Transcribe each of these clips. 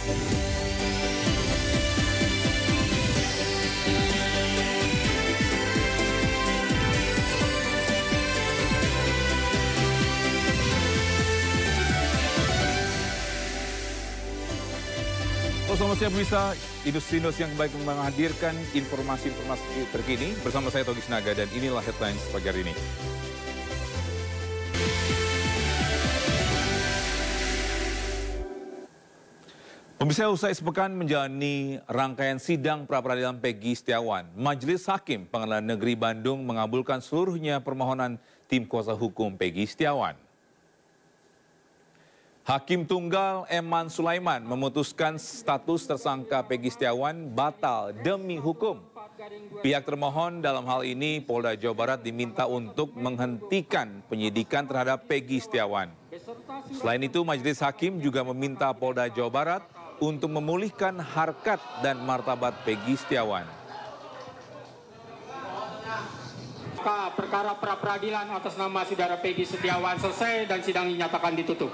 Selamat siang pemirsa, Indus yang baik menghadirkan informasi-informasi terkini bersama saya Togi Sinaga dan inilah headlines pagi hari ini. Pemirsa, usai sepekan menjalani rangkaian sidang pra-peradilan Peggy Setiawan, Majelis Hakim Pengadilan Negeri Bandung mengabulkan seluruhnya permohonan tim kuasa hukum Peggy Setiawan. Hakim Tunggal Eman Sulaiman memutuskan status tersangka Peggy Setiawan batal demi hukum. Pihak termohon dalam hal ini Polda Jawa Barat diminta untuk menghentikan penyidikan terhadap Peggy Setiawan. Selain itu, Majelis Hakim juga meminta Polda Jawa Barat untuk memulihkan harkat dan martabat Peggy Setiawan. Perkara pra-peradilan atas nama saudara Peggy Setiawan selesai dan sidang dinyatakan ditutup.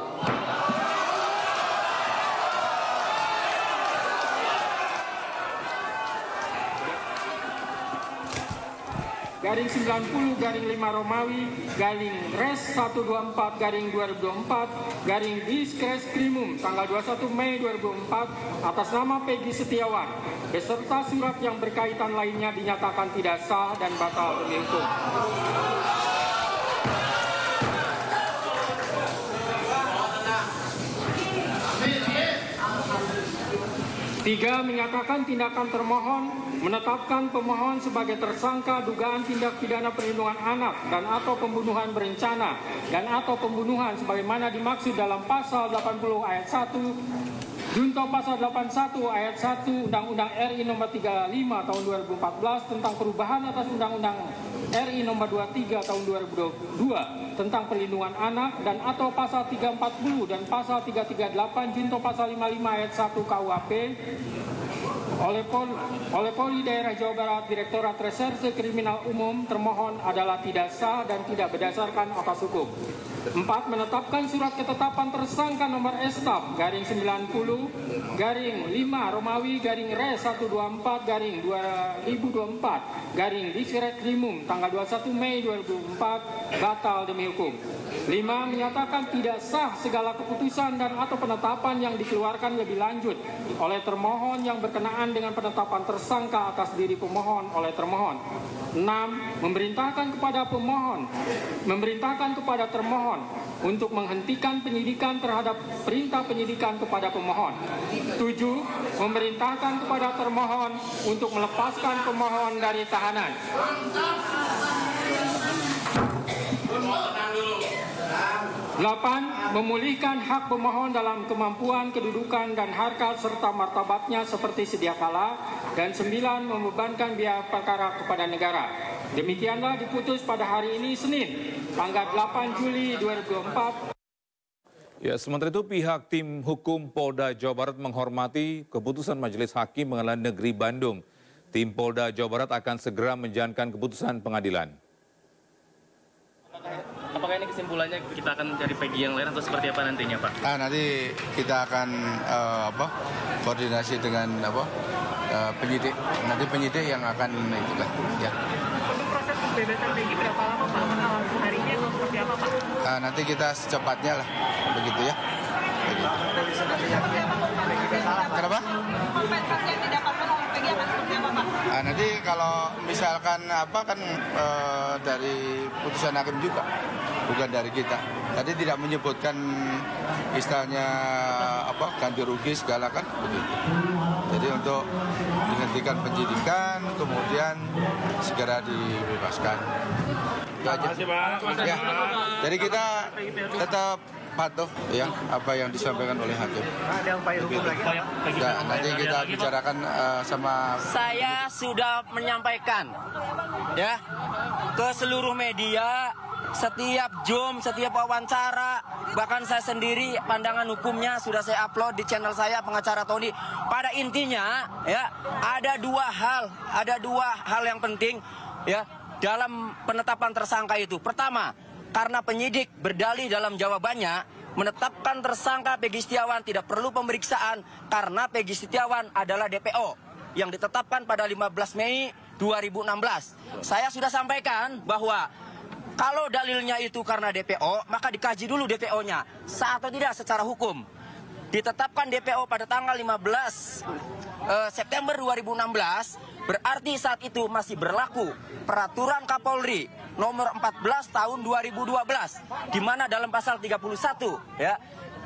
Garing 90 garing 5 Romawi garing Res 124 garing 2024 garing Diskreskrimum tanggal 21 Mei 2004 atas nama Peggy Setiawan beserta surat yang berkaitan lainnya dinyatakan tidak sah dan batal demi hukum. Tiga, menyatakan tindakan termohon menetapkan pemohon sebagai tersangka dugaan tindak pidana perlindungan anak dan atau pembunuhan berencana dan atau pembunuhan sebagaimana dimaksud dalam pasal 80 ayat 1 Junto pasal 81 ayat 1 Undang-Undang RI nomor 35 tahun 2014 tentang perubahan atas Undang-Undang RI nomor 23 tahun 2022 tentang perlindungan anak dan atau pasal 340 dan pasal 338 Junto pasal 55 ayat 1 KUHP oleh Polri Daerah Jawa Barat Direktorat Reserse Kriminal Umum termohon adalah tidak sah dan tidak berdasarkan atas hukum. 4. Menetapkan surat ketetapan tersangka nomor Estaf garing 90 garing 5 Romawi garing Res 124 garing 2024 garing Diskreskrimum tanggal 21 Mei 2004 batal demi hukum. 5. Menyatakan tidak sah segala keputusan dan atau penetapan yang dikeluarkan lebih lanjut oleh termohon yang berkenaan dengan penetapan tersangka atas diri pemohon oleh termohon. 6. Memerintahkan kepada termohon untuk menghentikan penyidikan terhadap perintah penyidikan kepada pemohon. 7. Memerintahkan kepada termohon untuk melepaskan pemohon dari tahanan. 8. Memulihkan hak pemohon dalam kemampuan, kedudukan, dan harkat serta martabatnya seperti sedia kala. Dan 9. Membebankan biaya perkara kepada negara. Demikianlah diputus pada hari ini Senin, tanggal 8 Juli 2024. Ya, sementara itu pihak tim hukum Polda Jawa Barat menghormati keputusan Majelis Hakim Pengadilan Negeri Bandung. Tim Polda Jawa Barat akan segera menjalankan keputusan pengadilan. Apakah ini kesimpulannya kita akan cari Peggy yang lain atau seperti apa nantinya, Pak? Nanti kita akan koordinasi dengan penyidik. Nanti penyidik yang akan itulah. Ya. Untuk proses pembebasan Peggy berapa lama, Pak? Langsung harinya atau seperti apa, Pak? Nanti kita secepatnya lah, begitu ya. Begitu. Kenapa? Kompensasi yang didapatkan oleh Peggy akan seperti apa, Pak? Nanti kalau misalkan dari putusan hakim juga, bukan dari kita. Tadi tidak menyebutkan istilahnya ganti rugi segala kan begitu. Jadi untuk dihentikan penyidikan, kemudian segera dibebaskan. Itu aja. Ya. Jadi kita tetap patuh ya apa yang disampaikan oleh hakim. Ada upaya hukum lagi? Ya, nanti kita bicarakan sama. Saya sudah menyampaikan ya ke seluruh media, setiap Zoom, setiap wawancara, bahkan saya sendiri pandangan hukumnya sudah saya upload di channel saya Pengacara Tony. Pada intinya ya ada dua hal yang penting ya dalam penetapan tersangka itu. Pertama, karena penyidik berdalih dalam jawabannya menetapkan tersangka Peggy Setiawan tidak perlu pemeriksaan karena Peggy Setiawan adalah DPO yang ditetapkan pada 15 Mei 2016. Saya sudah sampaikan bahwa kalau dalilnya itu karena DPO, maka dikaji dulu DPO-nya sah atau tidak secara hukum. Ditetapkan DPO pada tanggal 15 September 2016, berarti saat itu masih berlaku Peraturan Kapolri nomor 14 tahun 2012, di mana dalam pasal 31 ya,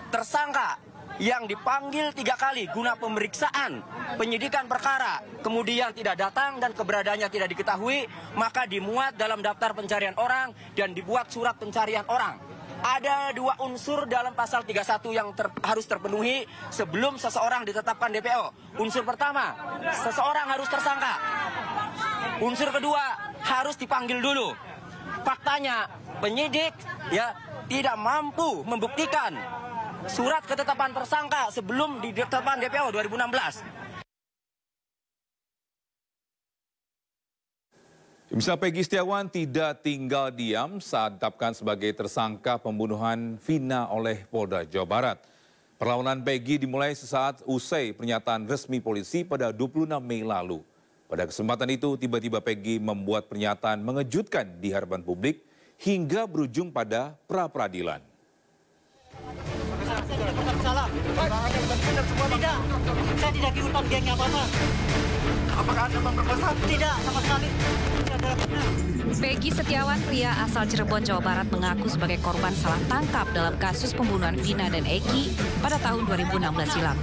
tersangka yang dipanggil 3 kali guna pemeriksaan penyidikan perkara kemudian tidak datang dan keberadaannya tidak diketahui, maka dimuat dalam daftar pencarian orang dan dibuat surat pencarian orang. Ada 2 unsur dalam pasal 31 yang harus terpenuhi sebelum seseorang ditetapkan DPO. Unsur pertama, seseorang harus tersangka. Unsur kedua, harus dipanggil dulu. Faktanya, penyidik ya tidak mampu membuktikan surat ketetapan tersangka sebelum ditetapkan DPO 2016. Misal Peggy Setiawan tidak tinggal diam saat ditetapkan sebagai tersangka pembunuhan Vina oleh Polda Jawa Barat. Perlawanan Peggy dimulai sesaat usai pernyataan resmi polisi pada 26 Mei lalu. Pada kesempatan itu, tiba-tiba Peggy membuat pernyataan mengejutkan di hadapan publik hingga berujung pada pra-peradilan. Tidak, saya tidak diutang geng apa-apa. Apakah Anda memperkosa? Tidak, sama sekali. Peggy Setiawan, pria asal Cirebon, Jawa Barat, mengaku sebagai korban salah tangkap dalam kasus pembunuhan Vina dan Eki pada tahun 2016 silam.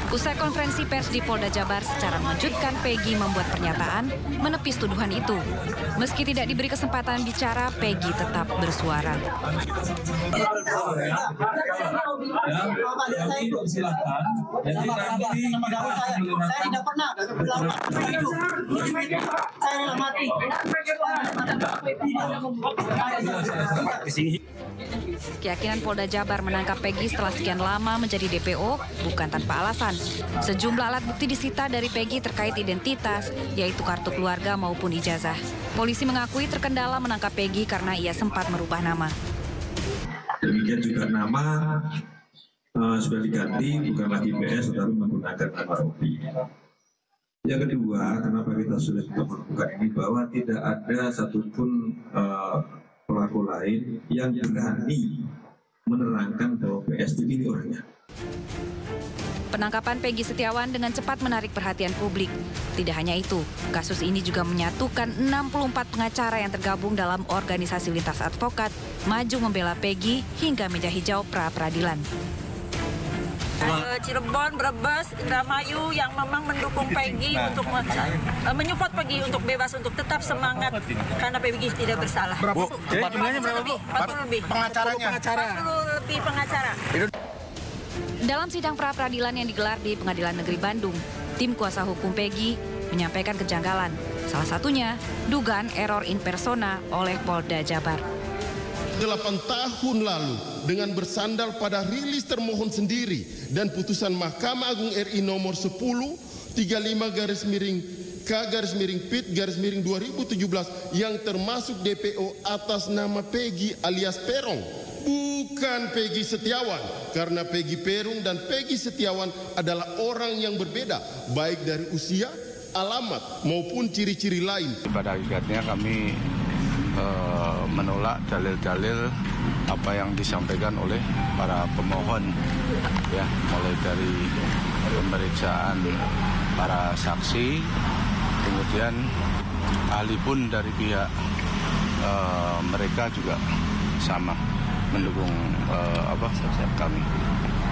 Usai konferensi pers di Polda Jabar, secara mengejutkan Peggy membuat pernyataan menepis tuduhan itu. Meski tidak diberi kesempatan bicara, Peggy tetap bersuara. Saya tidak pernah saya mati. Keyakinan Polda Jabar menangkap Peggy setelah sekian lama menjadi DPO bukan tanpa alasan. Sejumlah alat bukti disita dari Peggy terkait identitas, yaitu kartu keluarga maupun ijazah. Polisi mengakui terkendala menangkap Peggy karena ia sempat merubah nama. Demikian juga nama sudah diganti, bukan lagi PS, tetapi menggunakan nama Robi. Yang kedua, kenapa kita sulit untuk melakukan ini, bahwa tidak ada satupun pelaku lain yang berani menerangkan bahwa PS itu orangnya. Penangkapan Peggy Setiawan dengan cepat menarik perhatian publik. Tidak hanya itu, kasus ini juga menyatukan 64 pengacara yang tergabung dalam organisasi lintas advokat maju membela Peggy hingga meja hijau pra-peradilan. Cirebon, Brebes, Indramayu yang memang mendukung Peggy untuk menyupport Peggy untuk bebas, untuk tetap semangat karena Peggy tidak bersalah. Bu, jumlahnya berapa, Bu? 40 lebih. Pengacaranya? 40 lebih pengacara. Dalam sidang pra-peradilan yang digelar di Pengadilan Negeri Bandung, tim kuasa hukum Peggy menyampaikan kejanggalan. Salah satunya, dugaan error in persona oleh Polda Jabar. 8 tahun lalu dengan bersandar pada rilis termohon sendiri dan putusan Mahkamah Agung RI nomor 1035-K-PIT-2017 yang termasuk DPO atas nama Peggy alias Perong, bukan Peggy Setiawan, karena Peggy Perong dan Peggy Setiawan adalah orang yang berbeda baik dari usia, alamat maupun ciri-ciri lain. Pada hakikatnya kami menolak dalil-dalil apa yang disampaikan oleh para pemohon, ya, mulai dari pemeriksaan para saksi, kemudian ahli pun dari pihak mereka juga sama mendukung kami.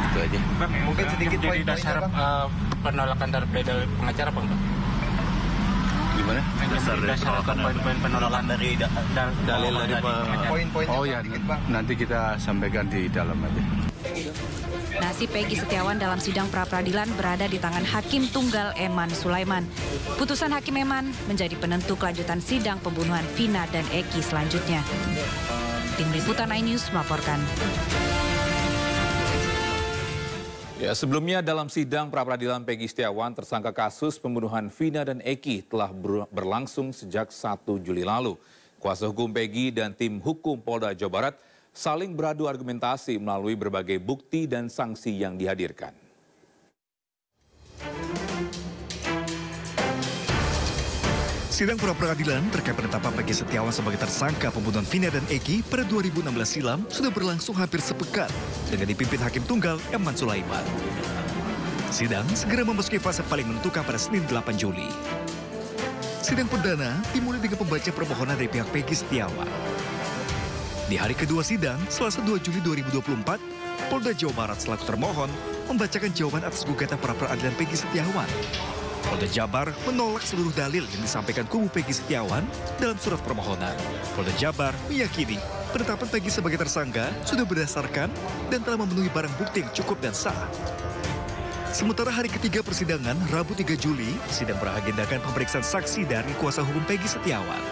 Itu aja. Mungkin sedikit jadi dasar penolakan dari pengacara, Bang. Gimana? Dasar poin-poin penolakan dari dalil dari poin-poin. Oh ya, nanti kita sampaikan di dalam aja. Nasib Peggy Setiawan dalam sidang pra-peradilan berada di tangan Hakim Tunggal Eman Sulaiman. Putusan Hakim Eman menjadi penentu kelanjutan sidang pembunuhan Vina dan Eki selanjutnya. Tim Liputan iNews melaporkan. Ya, sebelumnya dalam sidang pra-peradilan Peggy Setiawan, tersangka kasus pembunuhan Vina dan Eki telah berlangsung sejak 1 Juli lalu. Kuasa hukum Peggy dan tim hukum Polda Jawa Barat saling beradu argumentasi melalui berbagai bukti dan sanksi yang dihadirkan. Sidang pra-peradilan terkait penetapan Peggy Setiawan sebagai tersangka pembunuhan Vina dan Eki pada 2016 silam sudah berlangsung hampir sepekan dengan dipimpin Hakim Tunggal Eman Sulaiman. Sidang segera memasuki fase paling menentukan pada Senin 8 Juli. Sidang perdana dimulai dengan pembacaan permohonan dari pihak Peggy Setiawan. Di hari kedua sidang, Selasa 2 Juli 2024, Polda Jawa Barat selaku termohon membacakan jawaban atas gugatan pra-peradilan Peggy Setiawan. Polda Jabar menolak seluruh dalil yang disampaikan kubu Peggy Setiawan dalam surat permohonan. Polda Jabar meyakini penetapan Peggy sebagai tersangka sudah berdasarkan dan telah memenuhi barang bukti yang cukup dan sah. Sementara hari ketiga persidangan, Rabu 3 Juli, sidang beragendakan pemeriksaan saksi dari kuasa hukum Peggy Setiawan.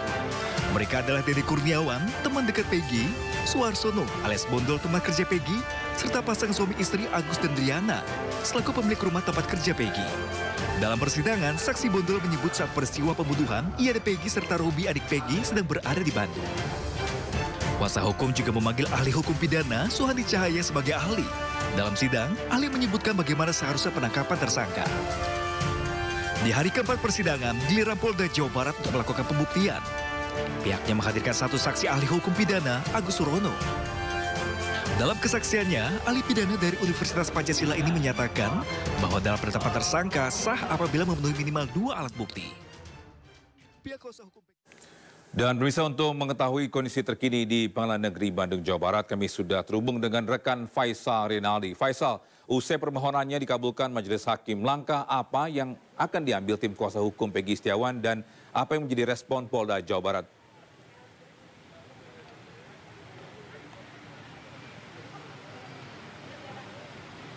Mereka adalah Dedi Kurniawan, teman dekat Peggy, Suarsono alias Bondol teman kerja Peggy, serta pasangan suami istri Agus dan Riana, selaku pemilik rumah tempat kerja Peggy. Dalam persidangan, saksi Bondol menyebut saat peristiwa pembunuhan, ia dan Peggy serta Robi adik Peggy sedang berada di Bandung. Kuasa hukum juga memanggil ahli hukum pidana Suhandi Cahaya sebagai ahli. Dalam sidang, ahli menyebutkan bagaimana seharusnya penangkapan tersangka. Di hari keempat persidangan, giliran Polda Jawa Barat untuk melakukan pembuktian. Pihaknya menghadirkan satu saksi ahli hukum pidana, Agus Surono. Dalam kesaksiannya, ahli pidana dari Universitas Pancasila ini menyatakan bahwa dalam penetapan tersangka sah apabila memenuhi minimal 2 alat bukti. Dan pemirsa, untuk mengetahui kondisi terkini di Pengadilan Negeri Bandung, Jawa Barat, kami sudah terhubung dengan rekan Faisal Rinaldi. Faisal, usai permohonannya dikabulkan Majelis Hakim, langkah apa yang akan diambil tim kuasa hukum Peggy Setiawan dan apa yang menjadi respon Polda Jawa Barat?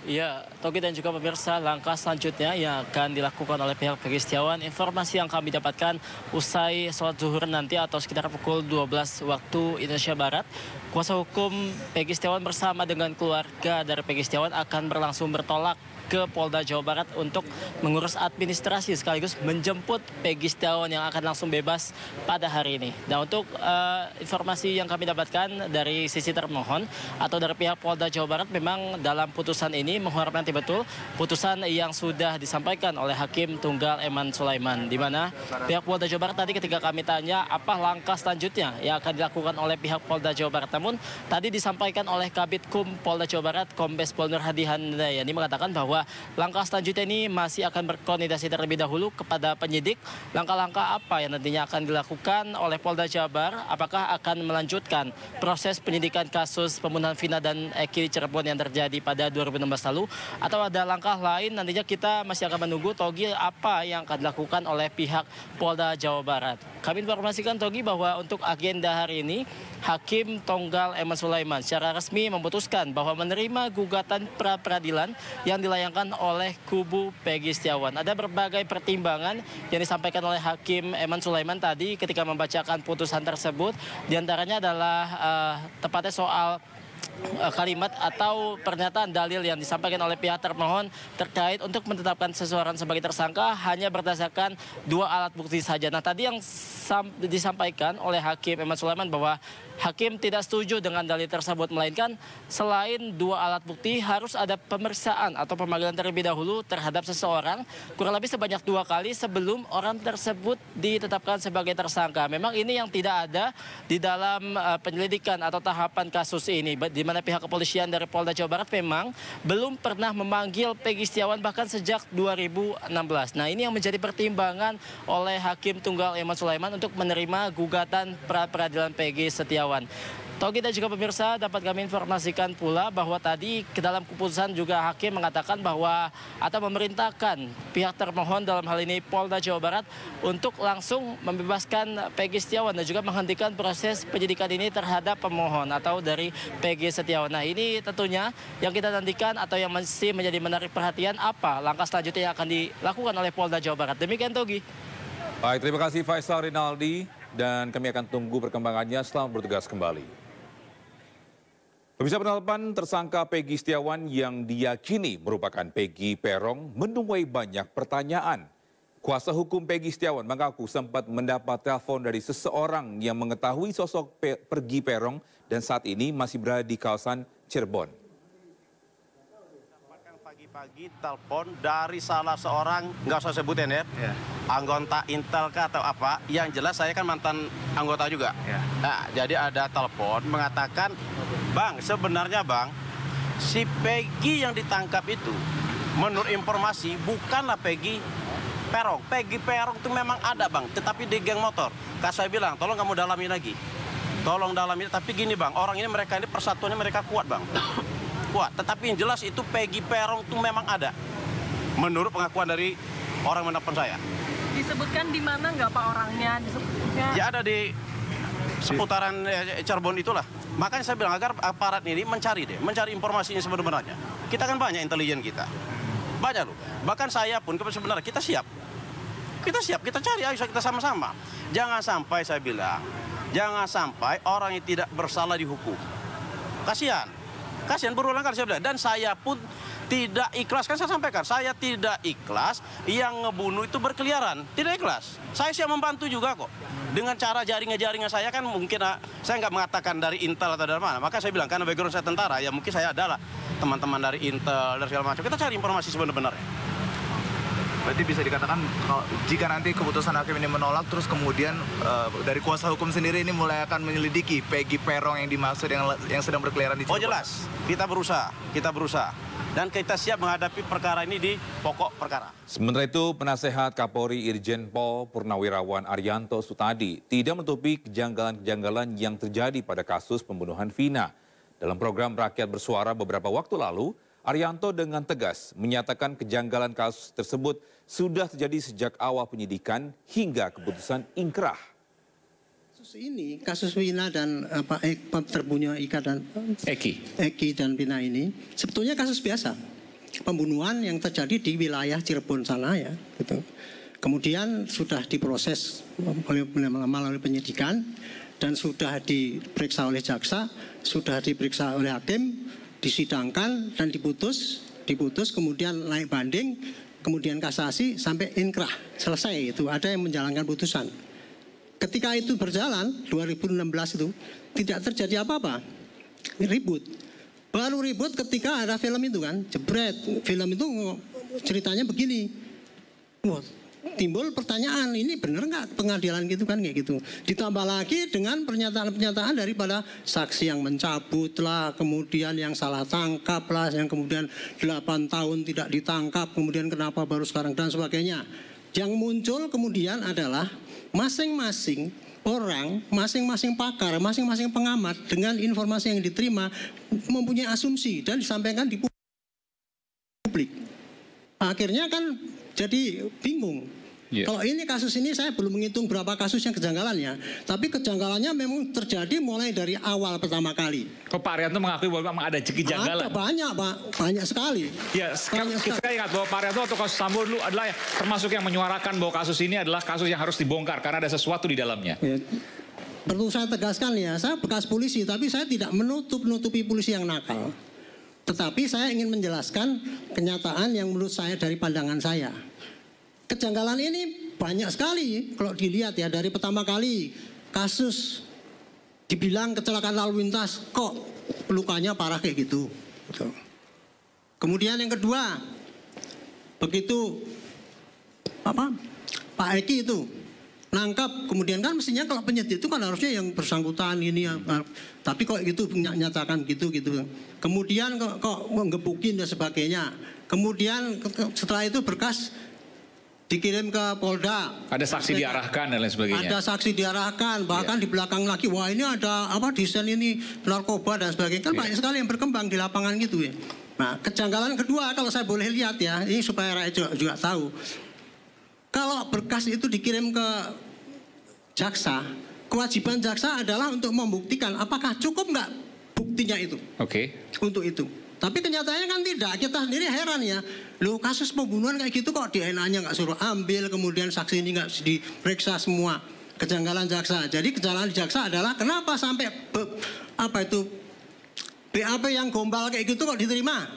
Ya, Togi dan juga pemirsa, langkah selanjutnya yang akan dilakukan oleh pihak Peggy Setiawan, informasi yang kami dapatkan usai sholat zuhur nanti atau sekitar pukul 12 waktu Indonesia Barat, kuasa hukum Peggy Setiawan bersama dengan keluarga dari Peggy Setiawan akan berlangsung bertolak ke Polda Jawa Barat untuk mengurus administrasi sekaligus menjemput Peggy Setiawan yang akan langsung bebas pada hari ini. Nah, untuk informasi yang kami dapatkan dari sisi termohon atau dari pihak Polda Jawa Barat, memang dalam putusan ini menghormati betul putusan yang sudah disampaikan oleh Hakim Tunggal Eman Sulaiman, di mana pihak Polda Jawa Barat tadi ketika kami tanya apa langkah selanjutnya yang akan dilakukan oleh pihak Polda Jawa Barat, namun tadi disampaikan oleh Kabid Kum Polda Jawa Barat Kombes Pol Nur Hadi Handayani mengatakan bahwa langkah selanjutnya ini masih akan berkoordinasi terlebih dahulu kepada penyidik. Langkah-langkah apa yang nantinya akan dilakukan oleh Polda Jabar? Apakah akan melanjutkan proses penyidikan kasus pembunuhan Vina dan Eki Cirebon yang terjadi pada 2016 lalu? Atau ada langkah lain? Nantinya kita masih akan menunggu, Togi, apa yang akan dilakukan oleh pihak Polda Jawa Barat. Kami informasikan, Togi, bahwa untuk agenda hari ini, Hakim Tunggal Eman Sulaiman secara resmi memutuskan bahwa menerima gugatan pra-peradilan yang dilayangkan oleh kubu Peggy Setiawan. Ada berbagai pertimbangan yang disampaikan oleh Hakim Eman Sulaiman tadi ketika membacakan putusan tersebut. Di antaranya adalah tepatnya soal kalimat atau pernyataan dalil yang disampaikan oleh pihak termohon terkait untuk menetapkan seseorang sebagai tersangka hanya berdasarkan 2 alat bukti saja. Nah, tadi yang disampaikan oleh Hakim Eman Sulaiman bahwa Hakim tidak setuju dengan dalil tersebut, melainkan selain 2 alat bukti harus ada pemeriksaan atau pemanggilan terlebih dahulu terhadap seseorang kurang lebih sebanyak 2 kali sebelum orang tersebut ditetapkan sebagai tersangka. Memang ini yang tidak ada di dalam penyelidikan atau tahapan kasus ini, di mana pihak kepolisian dari Polda Jawa Barat memang belum pernah memanggil Peggy Setiawan bahkan sejak 2016. Nah, ini yang menjadi pertimbangan oleh Hakim Tunggal Eman Sulaiman untuk menerima gugatan pra-peradilan Peggy Setiawan. Togi dan juga pemirsa, dapat kami informasikan pula bahwa tadi ke dalam keputusan juga Hakim mengatakan bahwa atau memerintahkan pihak termohon dalam hal ini Polda Jawa Barat untuk langsung membebaskan Peggy Setiawan dan juga menghentikan proses penyidikan ini terhadap pemohon atau dari Peggy Setiawan. Nah, ini tentunya yang kita nantikan atau yang masih menjadi menarik perhatian, apa langkah selanjutnya yang akan dilakukan oleh Polda Jawa Barat. Demikian, Togi. Baik, terima kasih Faisal Rinaldi, dan kami akan tunggu perkembangannya. Selamat bertugas kembali. Pemirsa, penetapan tersangka Peggy Setiawan yang diyakini merupakan Peggy Peron menuai banyak pertanyaan. Kuasa hukum Peggy Setiawan mengaku sempat mendapat telepon dari seseorang yang mengetahui sosok Pergi Perong dan saat ini masih berada di kawasan Cirebon. Pagi-pagi telepon dari salah seorang, nggak usah sebutin ya, anggota Intel atau apa, yang jelas saya kan mantan anggota juga. Nah, jadi ada telepon mengatakan, Bang, sebenarnya Bang, si Peggy yang ditangkap itu, menurut informasi bukanlah Peggy Perong. Peggy Perong itu memang ada Bang, tetapi di geng motor. Kak saya bilang, tolong kamu dalami lagi. Tolong dalami, tapi gini Bang, orang ini mereka ini persatuannya mereka kuat Bang. Kuat, tetapi yang jelas itu Peggy Perong itu memang ada. Menurut pengakuan dari orang menelpon saya. Disebutkan di mana nggak Pak orangnya? Ya ada di seputaran Cirebon itulah. Makanya saya bilang agar aparat ini mencari informasinya sebenarnya. Kita kan banyak intelijen kita. Banyak loh. Bahkan saya pun sebenarnya kita siap. Kita cari, ayo kita sama-sama. Jangan sampai saya bilang, jangan sampai orang yang tidak bersalah dihukum. Kasihan berulang kali saya bilang. Dan saya pun tidak ikhlas, kan saya sampaikan, saya tidak ikhlas yang ngebunuh itu berkeliaran. Tidak ikhlas. Saya siap membantu juga kok. Dengan cara jaringan saya kan mungkin, saya nggak mengatakan dari Intel atau dari mana. Maka saya bilang, karena background saya tentara, ya mungkin saya adalah teman-teman dari Intel, dari segala macam. Kita cari informasi sebenarnya. Berarti bisa dikatakan jika nanti keputusan hakim ini menolak, terus kemudian dari kuasa hukum sendiri ini mulai akan menyelidiki Peggy Perong yang dimaksud yang sedang berkeliaran di Cirebon. Oh jelas, kita berusaha. Dan kita siap menghadapi perkara ini di pokok perkara. Sementara itu, penasehat Kapolri Irjen Pol Purnawirawan Arianto Sutadi tidak menutupi kejanggalan-kejanggalan yang terjadi pada kasus pembunuhan Vina. Dalam program Rakyat Bersuara beberapa waktu lalu, Arianto dengan tegas menyatakan kejanggalan kasus tersebut sudah terjadi sejak awal penyidikan hingga keputusan ingkrah. Kasus Vina dan terbunuhnya Ika dan Eki dan Vina ini sebetulnya kasus biasa, pembunuhan yang terjadi di wilayah Cirebon sana ya, gitu. Kemudian sudah diproses melalui penyidikan dan sudah diperiksa oleh jaksa, sudah diperiksa oleh hakim, disidangkan dan diputus, kemudian naik banding, kemudian kasasi sampai inkrah, selesai itu, ada yang menjalankan putusan. Ketika itu berjalan, 2016 itu, tidak terjadi apa-apa, ribut. Baru ribut ketika ada film itu kan, jebret, film itu ceritanya begini. Wah, timbul pertanyaan, ini benar nggak pengadilan gitu kan, kayak gitu. Ditambah lagi dengan pernyataan-pernyataan daripada saksi yang mencabut lah, kemudian yang salah tangkap lah, yang kemudian 8 tahun tidak ditangkap, kemudian kenapa baru sekarang dan sebagainya. Yang muncul kemudian adalah masing-masing orang, masing-masing pakar, masing-masing pengamat dengan informasi yang diterima mempunyai asumsi dan disampaikan di publik. Akhirnya kan jadi bingung. Kalau ini kasus ini saya belum menghitung berapa kasus yang kejanggalannya, tapi kejanggalannya memang terjadi mulai dari awal pertama kali. Kok Pak Arianto mengakui bahwa memang ada kejanggalan? Ada banyak Pak, banyak sekali. Ya, kita ingat bahwa Pak Arianto atau kasus Sambo dulu adalah termasuk yang menyuarakan bahwa kasus ini adalah kasus yang harus dibongkar karena ada sesuatu di dalamnya. Ya. Perlu saya tegaskan ya, saya bekas polisi, tapi saya tidak menutupi polisi yang nakal. Tetapi saya ingin menjelaskan kenyataan yang menurut saya dari pandangan saya. Kejanggalan ini banyak sekali kalau dilihat ya, dari pertama kali kasus dibilang kecelakaan lalu lintas kok lukanya parah kayak gitu. Kemudian yang kedua, begitu Pak Eki itu nangkap, kemudian kan mestinya kalau penyidik itu kan harusnya yang bersangkutan ini ya, tapi kok gitu nyatakan gitu. Kemudian kok menggebukin dan sebagainya. Kemudian setelah itu berkas dikirim ke Polda. Ada saksi diarahkan dan lain sebagainya. Ada saksi diarahkan, bahkan di belakang lagi, wah ini ada desain ini narkoba dan sebagainya. Kan banyak sekali yang berkembang di lapangan gitu ya. Nah, kejanggalan kedua kalau saya boleh lihat ya, ini supaya rakyat juga tahu. Kalau berkas itu dikirim ke jaksa, kewajiban jaksa adalah untuk membuktikan apakah cukup nggak buktinya itu. Untuk itu. Tapi kenyataannya kan tidak, kita sendiri heran ya. Loh, kasus pembunuhan kayak gitu kok DNA-nya nggak suruh ambil, kemudian saksi ini nggak diperiksa semua. Kejanggalan jaksa. Jadi kejanggalan di jaksa adalah kenapa sampai BAP yang gombal kayak gitu kok diterima?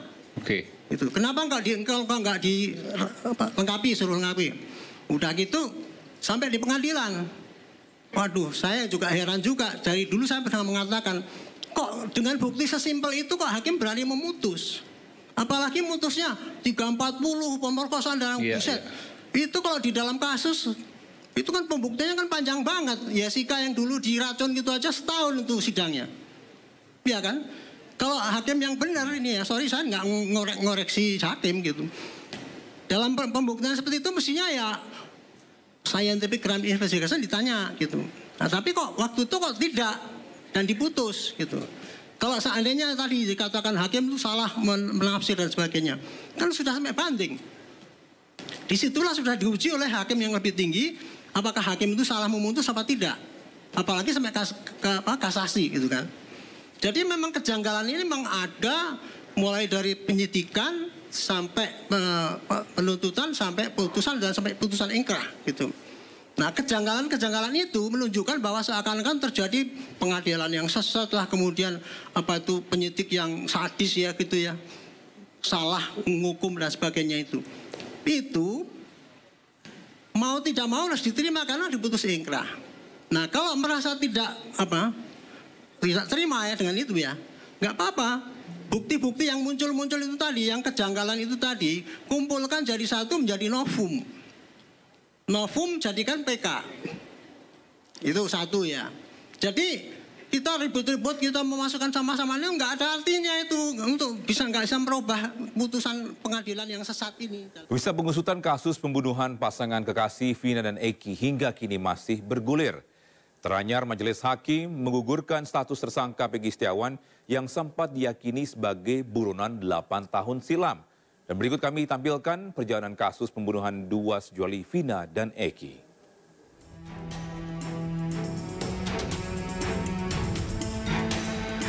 Itu. Kenapa nggak dilengkapi, suruh lengkapi? Udah gitu sampai di pengadilan. Waduh, saya juga heran juga. Dari dulu saya pernah mengatakan, kok dengan bukti sesimpel itu kok hakim berani memutus? Apalagi mutusnya 340 pemerkosaan dan buset. Itu kalau di dalam kasus itu kan pembuktiannya kan panjang banget. Jessica yang dulu diracun gitu aja setahun itu sidangnya. Iya kan? Kalau hakim yang benar ini ya, sorry saya nggak ngoreksi hakim gitu. Dalam pembuktian seperti itu mestinya ya scientific crime investigation ditanya gitu. Nah, tapi kok waktu itu kok tidak dan diputus gitu. Kalau seandainya tadi dikatakan hakim itu salah menafsir dan sebagainya, kan sudah sampai banding. Disitulah sudah diuji oleh hakim yang lebih tinggi, apakah hakim itu salah memutus apa tidak. Apalagi sampai kasasi gitu kan. Jadi memang kejanggalan ini memang ada mulai dari penyidikan sampai penuntutan sampai putusan dan sampai putusan ingkrah gitu. Nah, kejanggalan itu menunjukkan bahwa seakan-akan terjadi pengadilan yang sesat lah, kemudian apa itu penyidik yang sadis ya gitu ya, salah menghukum dan sebagainya itu mau tidak mau harus diterima karena diputus ingkrah. Nah, kalau merasa tidak terima ya dengan itu ya, nggak apa-apa. Bukti-bukti yang muncul itu tadi, yang kejanggalan itu tadi, kumpulkan jadi satu menjadi novum. Novum jadikan PK. Itu satu ya. Jadi kita ribut-ribut, kita memasukkan sama-sama ini nggak ada artinya itu untuk nggak bisa merubah putusan pengadilan yang sesat ini. Pemirsa, pengusutan kasus pembunuhan pasangan kekasih Vina dan Eki hingga kini masih bergulir. Teranyar majelis hakim menggugurkan status tersangka Peggy Setiawan yang sempat diyakini sebagai buronan 8 tahun silam. Dan berikut kami tampilkan perjalanan kasus pembunuhan dua sejoli Vina dan Eki.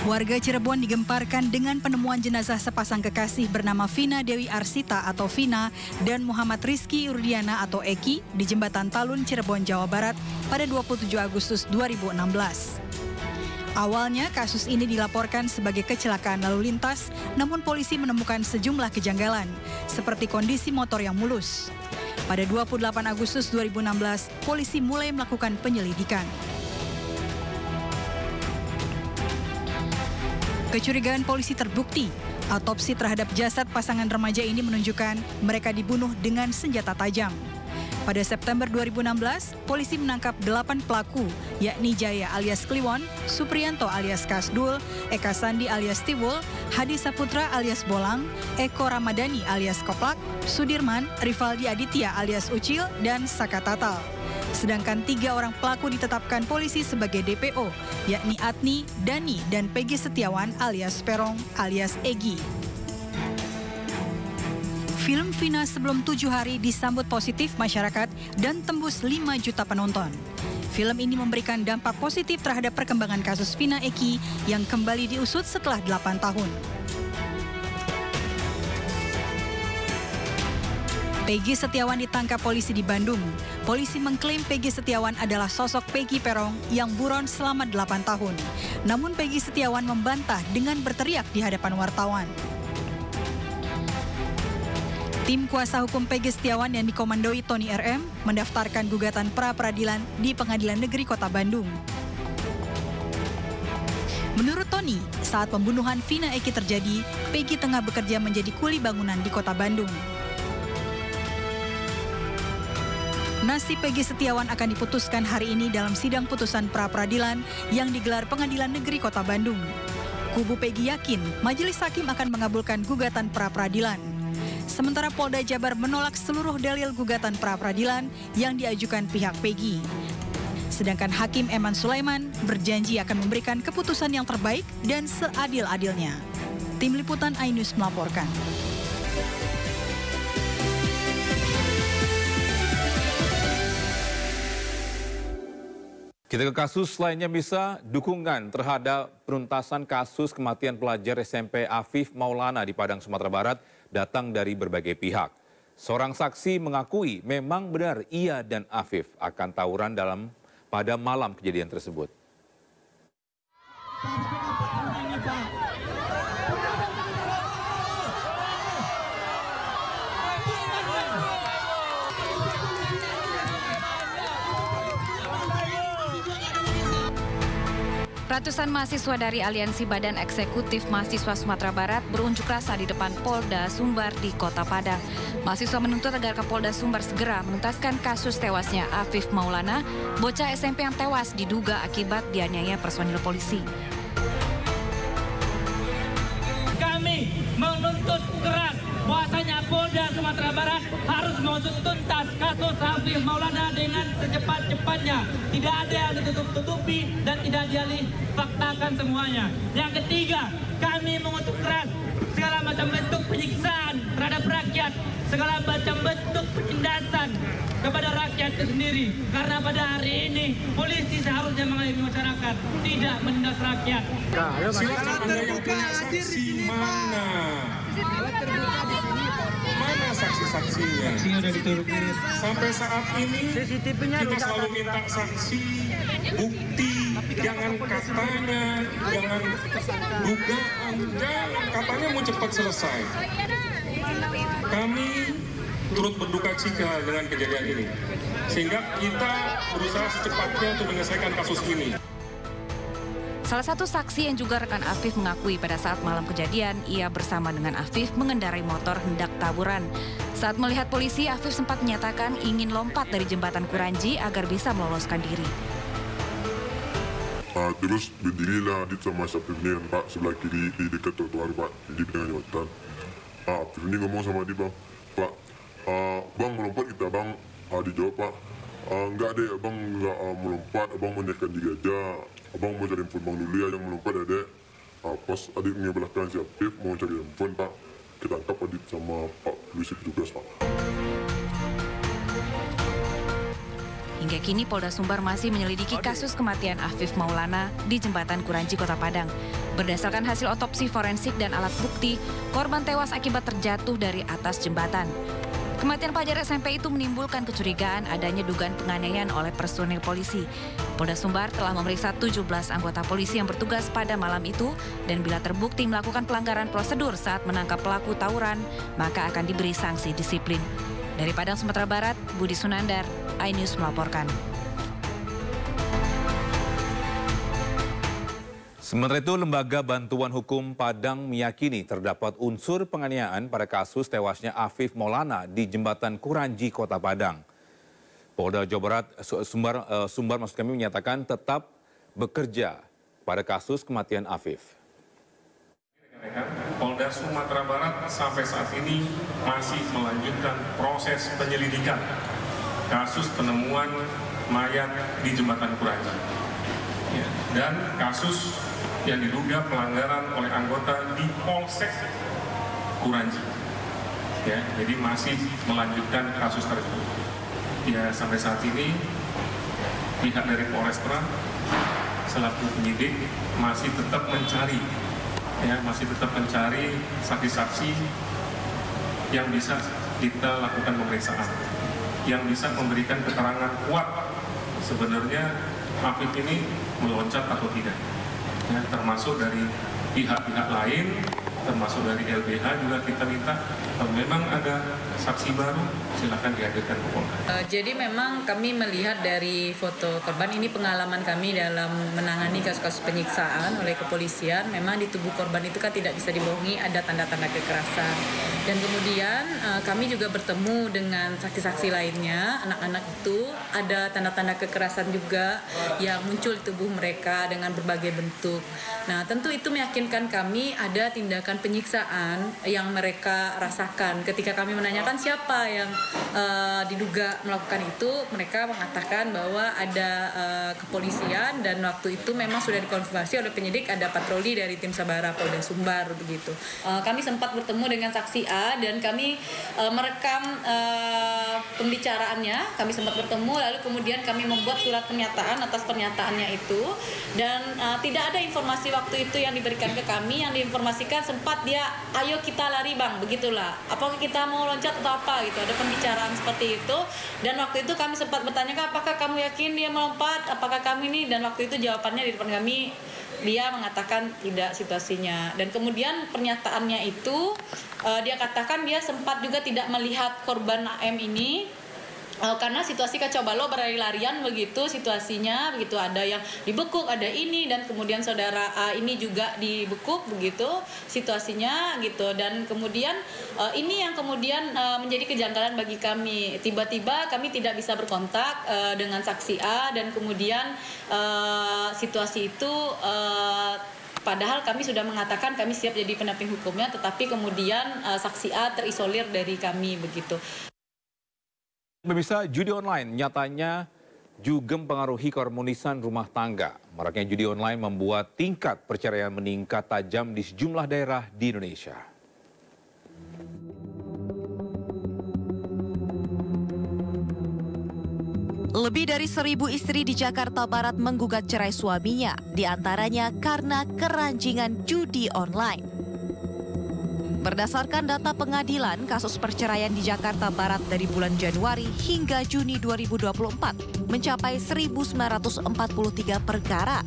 Warga Cirebon digemparkan dengan penemuan jenazah sepasang kekasih bernama Vina Dewi Arsita atau Vina dan Muhammad Rizky Urdiana atau Eki di Jembatan Talun, Cirebon, Jawa Barat pada 27 Agustus 2016. Awalnya kasus ini dilaporkan sebagai kecelakaan lalu lintas, namun polisi menemukan sejumlah kejanggalan, seperti kondisi motor yang mulus. Pada 28 Agustus 2016, polisi mulai melakukan penyelidikan. Kecurigaan polisi terbukti. Autopsi terhadap jasad pasangan remaja ini menunjukkan mereka dibunuh dengan senjata tajam. Pada September 2016, polisi menangkap 8 pelaku, yakni Jaya alias Kliwon, Supriyanto alias Kasdul, Eka Sandi alias Tiwul, Hadi Saputra alias Bolang, Eko Ramadhani alias Koplak, Sudirman, Rivaldi Aditya alias Ucil, dan Saka Tatal. Sedangkan 3 orang pelaku ditetapkan polisi sebagai DPO, yakni Atni, Dani, dan Peggy Setiawan alias Perong alias Egi. Film Vina sebelum 7 hari disambut positif masyarakat dan tembus 5 juta penonton. Film ini memberikan dampak positif terhadap perkembangan kasus Vina Eki yang kembali diusut setelah 8 tahun. Peggy Setiawan ditangkap polisi di Bandung. Polisi mengklaim Peggy Setiawan adalah sosok Peggy Perong yang buron selama 8 tahun. Namun Peggy Setiawan membantah dengan berteriak di hadapan wartawan. Tim kuasa hukum Peggy Setiawan yang dikomandoi Tony RM mendaftarkan gugatan pra-peradilan di Pengadilan Negeri Kota Bandung. Menurut Tony, saat pembunuhan Vina Eki terjadi, Peggy tengah bekerja menjadi kuli bangunan di Kota Bandung. Nasib Peggy Setiawan akan diputuskan hari ini dalam sidang putusan pra-peradilan yang digelar Pengadilan Negeri Kota Bandung. Kubu Peggy yakin majelis hakim akan mengabulkan gugatan pra-peradilan. Sementara Polda Jabar menolak seluruh dalil gugatan pra-peradilan yang diajukan pihak Peggy. Sedangkan Hakim Eman Sulaiman berjanji akan memberikan keputusan yang terbaik dan seadil-adilnya. Tim Liputan iNews melaporkan. Kita ke kasus lainnya, bisa dukungan terhadap penuntasan kasus kematian pelajar SMP Afif Maulana di Padang, Sumatera Barat datang dari berbagai pihak. Seorang saksi mengakui memang benar ia dan Afif akan tawuran pada malam kejadian tersebut. Ratusan mahasiswa dari Aliansi Badan Eksekutif Mahasiswa Sumatera Barat berunjuk rasa di depan Polda Sumbar di Kota Padang. Mahasiswa menuntut agar Kapolda Sumbar segera menuntaskan kasus tewasnya Afif Maulana, bocah SMP yang tewas diduga akibat dianiaya personil polisi. Kami menuntut keras bahwasanya Polda Sumatera Barat harus mengusut tuntas kasus Afif Maulana dengan secepat-cepatnya. Tidak ada yang ditutup-tutupi dan tidak dialih-faktakan semuanya. Yang ketiga, kami mengutuk keras segala macam bentuk penyiksaan terhadap rakyat, segala macam bentuk penindasan kepada rakyat itu sendiri. Karena pada hari ini polisi seharusnya mengayomi masyarakat, tidak menindas rakyat. Silakan terbuka hadir di sini, mana? Mana saksi-saksinya? Sampai saat ini kita selalu minta saksi, bukti, jangan katanya, jangan dugaan, jangan katanya mau cepat selesai. Kami turut berduka cita dengan kejadian ini, sehingga kita berusaha secepatnya untuk menyelesaikan kasus ini. Salah satu saksi yang juga rekan Afif mengakui pada saat malam kejadian, ia bersama dengan Afif mengendarai motor hendak taburan. Saat melihat polisi, Afif sempat menyatakan ingin lompat dari jembatan Kuranji agar bisa meloloskan diri. Terus berdirilah Adit sama Afif ini kan Pak, sebelah kiri di dekat trotoar Pak, di pinggir jembatan. Afif ini ngomong sama dia, Pak, Bang melompat kita Bang. Dijawab Pak, enggak deh Abang enggak melompat, Abang menaikkan diri aja. Abang mau cari handphone Bang dulu ya, yang melompat adek. Pas adik ngebelakang si Afif mau cari handphone Pak, kita tangkap Adit sama Pak polisi petugas Pak. Hingga kini Polda Sumbar masih menyelidiki kasus kematian Afif Maulana di jembatan Kuranji, Kota Padang. Berdasarkan hasil otopsi forensik dan alat bukti, korban tewas akibat terjatuh dari atas jembatan. Kematian pelajar SMP itu menimbulkan kecurigaan adanya dugaan penganiayaan oleh personil polisi. Polda Sumbar telah memeriksa 17 anggota polisi yang bertugas pada malam itu, dan bila terbukti melakukan pelanggaran prosedur saat menangkap pelaku tawuran, maka akan diberi sanksi disiplin. Dari Padang, Sumatera Barat, Budi Sunandar, iNews melaporkan. Sementara itu, Lembaga Bantuan Hukum Padang meyakini terdapat unsur penganiayaan pada kasus tewasnya Afif Maulana di jembatan Kuranji, Kota Padang. Polda Jawa Barat Sumbar maksud kami menyatakan tetap bekerja pada kasus kematian Afif. Polda Sumatera Barat sampai saat ini masih melanjutkan proses penyelidikan kasus penemuan mayat di jembatan Kuranji, dan kasus yang diduga pelanggaran oleh anggota di Polsek Kuranji. Jadi masih melanjutkan kasus tersebut. Sampai saat ini pihak dari Polrestra selaku penyidik masih tetap mencari saksi-saksi yang bisa kita lakukan pemeriksaan, yang bisa memberikan keterangan kuat sebenarnya Afif ini meloncat atau tidak. Termasuk dari pihak-pihak lain, termasuk dari LBH juga kita minta, kalau memang ada saksi baru, silakan dihadirkan ke Polda. Jadi memang kami melihat dari foto korban, ini pengalaman kami dalam menangani kasus-kasus penyiksaan oleh kepolisian, memang di tubuh korban itu kan tidak bisa dibohongi, ada tanda-tanda kekerasan. Dan kemudian kami juga bertemu dengan saksi-saksi lainnya, anak-anak itu ada tanda-tanda kekerasan juga yang muncul di tubuh mereka dengan berbagai bentuk. Nah, tentu itu meyakinkan kami ada tindakan penyiksaan yang mereka rasakan. Ketika kami menanyakan siapa yang diduga melakukan itu, mereka mengatakan bahwa ada kepolisian, dan waktu itu memang sudah dikonfirmasi oleh penyidik ada patroli dari tim Sabara Polda Sumbar begitu. Kami sempat bertemu dengan saksi A dan kami merekam pembicaraannya. Kami sempat bertemu, lalu kemudian kami membuat surat pernyataan atas pernyataannya itu, dan tidak ada informasi waktu itu yang diberikan ke kami. Yang diinformasikan sempat dia, ayo kita lari Bang, begitulah. Apakah kita mau loncat atau apa gitu. Ada pembicaraan seperti itu, dan waktu itu kami sempat bertanya, apakah kamu yakin dia melompat, apakah kami ini, dan waktu itu jawabannya di depan kami dia mengatakan tidak situasinya. Dan kemudian pernyataannya itu dia katakan dia sempat juga tidak melihat korban AM ini karena situasi kacau balau berlari-larian begitu situasinya, begitu ada yang dibekuk, ada ini, dan kemudian saudara A ini juga dibekuk begitu situasinya gitu, dan kemudian ini yang kemudian menjadi kejanggalan bagi kami. Tiba-tiba kami tidak bisa berkontak dengan saksi A, dan kemudian situasi itu padahal kami sudah mengatakan kami siap jadi pendamping hukumnya, tetapi kemudian saksi A terisolir dari kami begitu. Pemirsa, judi online nyatanya juga mempengaruhi keharmonisan rumah tangga. Maraknya judi online membuat tingkat perceraian meningkat tajam di sejumlah daerah di Indonesia. Lebih dari 1.000 istri di Jakarta Barat menggugat cerai suaminya, diantaranya karena keranjingan judi online. Berdasarkan data pengadilan, kasus perceraian di Jakarta Barat dari bulan Januari hingga Juni 2024 mencapai 1.943 perkara.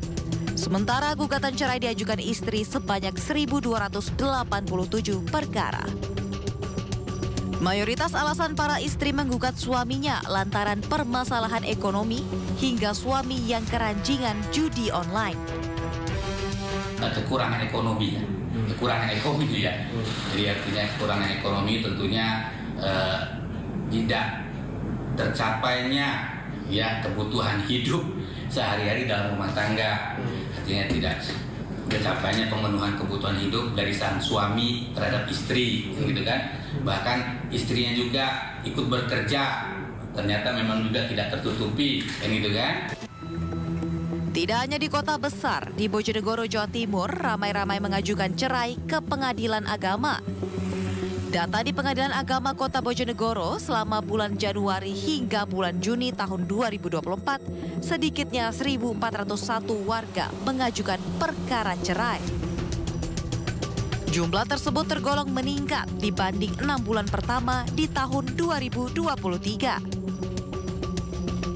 Sementara gugatan cerai diajukan istri sebanyak 1.287 perkara. Mayoritas alasan para istri menggugat suaminya lantaran permasalahan ekonomi hingga suami yang keranjingan judi online. Kekurangan ekonomi ya. Kekurangan ekonomi ya. Jadi artinya kekurangan ekonomi tentunya tidak tercapainya ya kebutuhan hidup sehari-hari dalam rumah tangga. Artinya tidak tercapainya pemenuhan kebutuhan hidup dari sang suami terhadap istri, gitu kan. Bahkan istrinya juga ikut bekerja. Ternyata memang juga tidak tertutupi, kan gitu kan. Tidak hanya di kota besar, di Bojonegoro, Jawa Timur, ramai-ramai mengajukan cerai ke pengadilan agama. Data di Pengadilan Agama Kota Bojonegoro selama bulan Januari hingga bulan Juni tahun 2024, sedikitnya 1.401 warga mengajukan perkara cerai. Jumlah tersebut tergolong meningkat dibanding 6 bulan pertama di tahun 2023.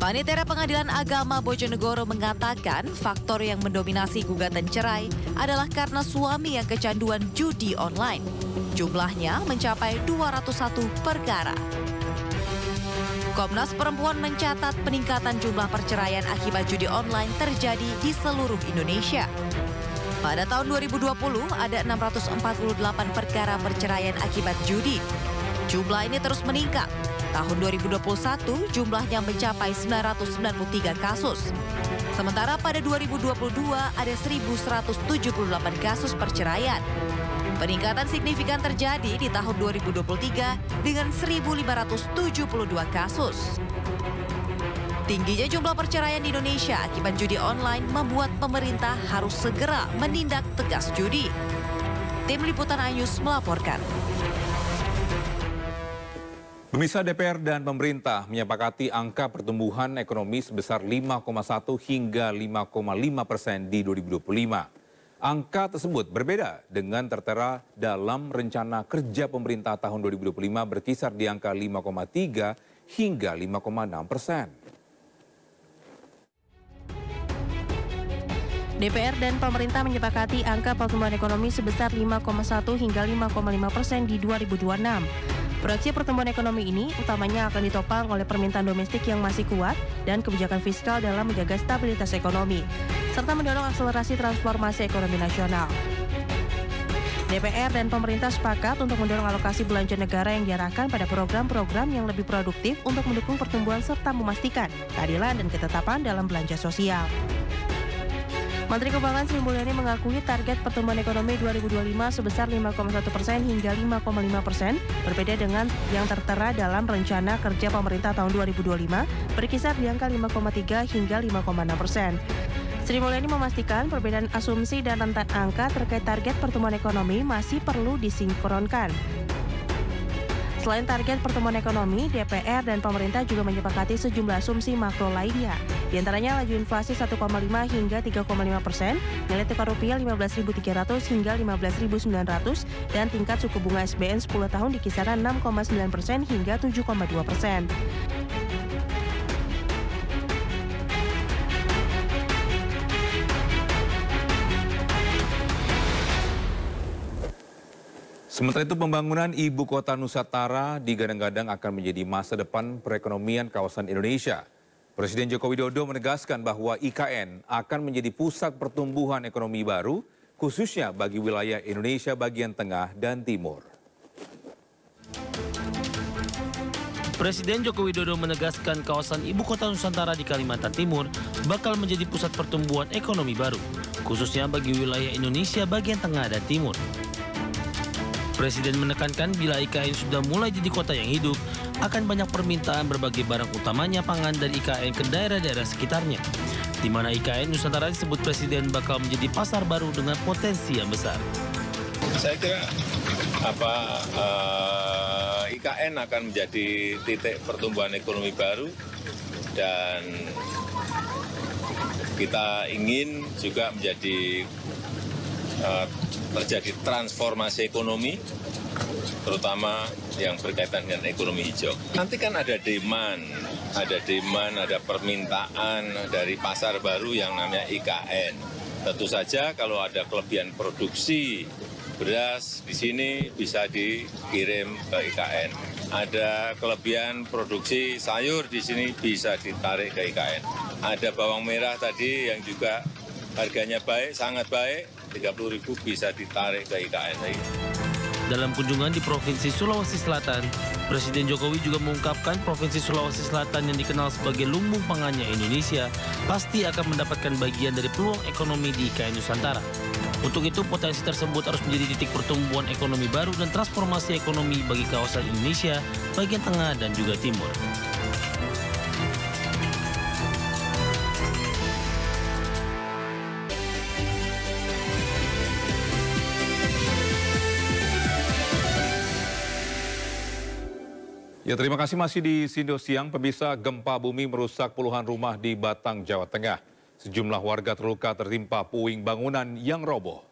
Panitia Pengadilan Agama Bojonegoro mengatakan faktor yang mendominasi gugatan cerai adalah karena suami yang kecanduan judi online. Jumlahnya mencapai 201 perkara. Komnas Perempuan mencatat peningkatan jumlah perceraian akibat judi online terjadi di seluruh Indonesia. Pada tahun 2020 ada 648 perkara perceraian akibat judi. Jumlah ini terus meningkat. Tahun 2021 jumlahnya mencapai 993 kasus. Sementara pada 2022 ada 1.178 kasus perceraian. Peningkatan signifikan terjadi di tahun 2023 dengan 1.572 kasus. Tingginya jumlah perceraian di Indonesia akibat judi online membuat pemerintah harus segera menindak tegas judi. Tim Liputan iNews melaporkan. Pemirsa, DPR dan pemerintah menyepakati angka pertumbuhan ekonomi sebesar 5,1 hingga 5,5% di 2025. Angka tersebut berbeda dengan tertera dalam rencana kerja pemerintah tahun 2025 berkisar di angka 5,3 hingga 5,6%. DPR dan pemerintah menyepakati angka pertumbuhan ekonomi sebesar 5,1 hingga 5,5% di 2026. Proyeksi pertumbuhan ekonomi ini utamanya akan ditopang oleh permintaan domestik yang masih kuat dan kebijakan fiskal dalam menjaga stabilitas ekonomi, serta mendorong akselerasi transformasi ekonomi nasional. DPR dan pemerintah sepakat untuk mendorong alokasi belanja negara yang diarahkan pada program-program yang lebih produktif untuk mendukung pertumbuhan serta memastikan keadilan dan ketetapan dalam belanja sosial. Menteri Keuangan Sri Mulyani mengakui target pertumbuhan ekonomi 2025 sebesar 5,1% hingga 5,5%, berbeda dengan yang tertera dalam rencana kerja pemerintah tahun 2025 berkisar di angka 5,3 hingga 5,6%. Sri Mulyani memastikan perbedaan asumsi dan rentan angka terkait target pertumbuhan ekonomi masih perlu disinkronkan. Selain target pertumbuhan ekonomi, DPR dan pemerintah juga menyepakati sejumlah asumsi makro lainnya. Di antaranya laju inflasi 1,5 hingga 3,5%, nilai tukar rupiah 15.300 hingga 15.900, dan tingkat suku bunga SBN 10 tahun di kisaran 6,9% hingga 7,2%. Sementara itu pembangunan Ibu Kota Nusantara digadang-gadang akan menjadi masa depan perekonomian kawasan Indonesia. Presiden Joko Widodo menegaskan bahwa IKN akan menjadi pusat pertumbuhan ekonomi baru, khususnya bagi wilayah Indonesia bagian tengah dan timur. Presiden Joko Widodo menegaskan kawasan Ibu Kota Nusantara di Kalimantan Timur bakal menjadi pusat pertumbuhan ekonomi baru, khususnya bagi wilayah Indonesia bagian tengah dan timur. Presiden menekankan bila IKN sudah mulai jadi kota yang hidup, akan banyak permintaan berbagai barang utamanya pangan dari IKN ke daerah-daerah sekitarnya, di mana IKN Nusantara disebut Presiden bakal menjadi pasar baru dengan potensi yang besar. Saya kira IKN akan menjadi titik pertumbuhan ekonomi baru dan kita ingin juga menjadi terjadi transformasi ekonomi, terutama yang berkaitan dengan ekonomi hijau. Nanti kan ada demand, ada permintaan dari pasar baru yang namanya IKN. Tentu saja kalau ada kelebihan produksi beras di sini bisa dikirim ke IKN. Ada kelebihan produksi sayur di sini bisa ditarik ke IKN. Ada bawang merah tadi yang juga harganya baik, sangat baik, 30.000 bisa ditarik ke IKN. Dalam kunjungan di Provinsi Sulawesi Selatan, Presiden Jokowi juga mengungkapkan Provinsi Sulawesi Selatan yang dikenal sebagai lumbung pangannya Indonesia pasti akan mendapatkan bagian dari peluang ekonomi di IKN Nusantara. Untuk itu, potensi tersebut harus menjadi titik pertumbuhan ekonomi baru dan transformasi ekonomi bagi kawasan Indonesia bagian tengah dan juga timur. Ya, terima kasih masih di Sindo Siang. Pemirsa, gempa bumi merusak puluhan rumah di Batang, Jawa Tengah. Sejumlah warga terluka tertimpa puing bangunan yang roboh.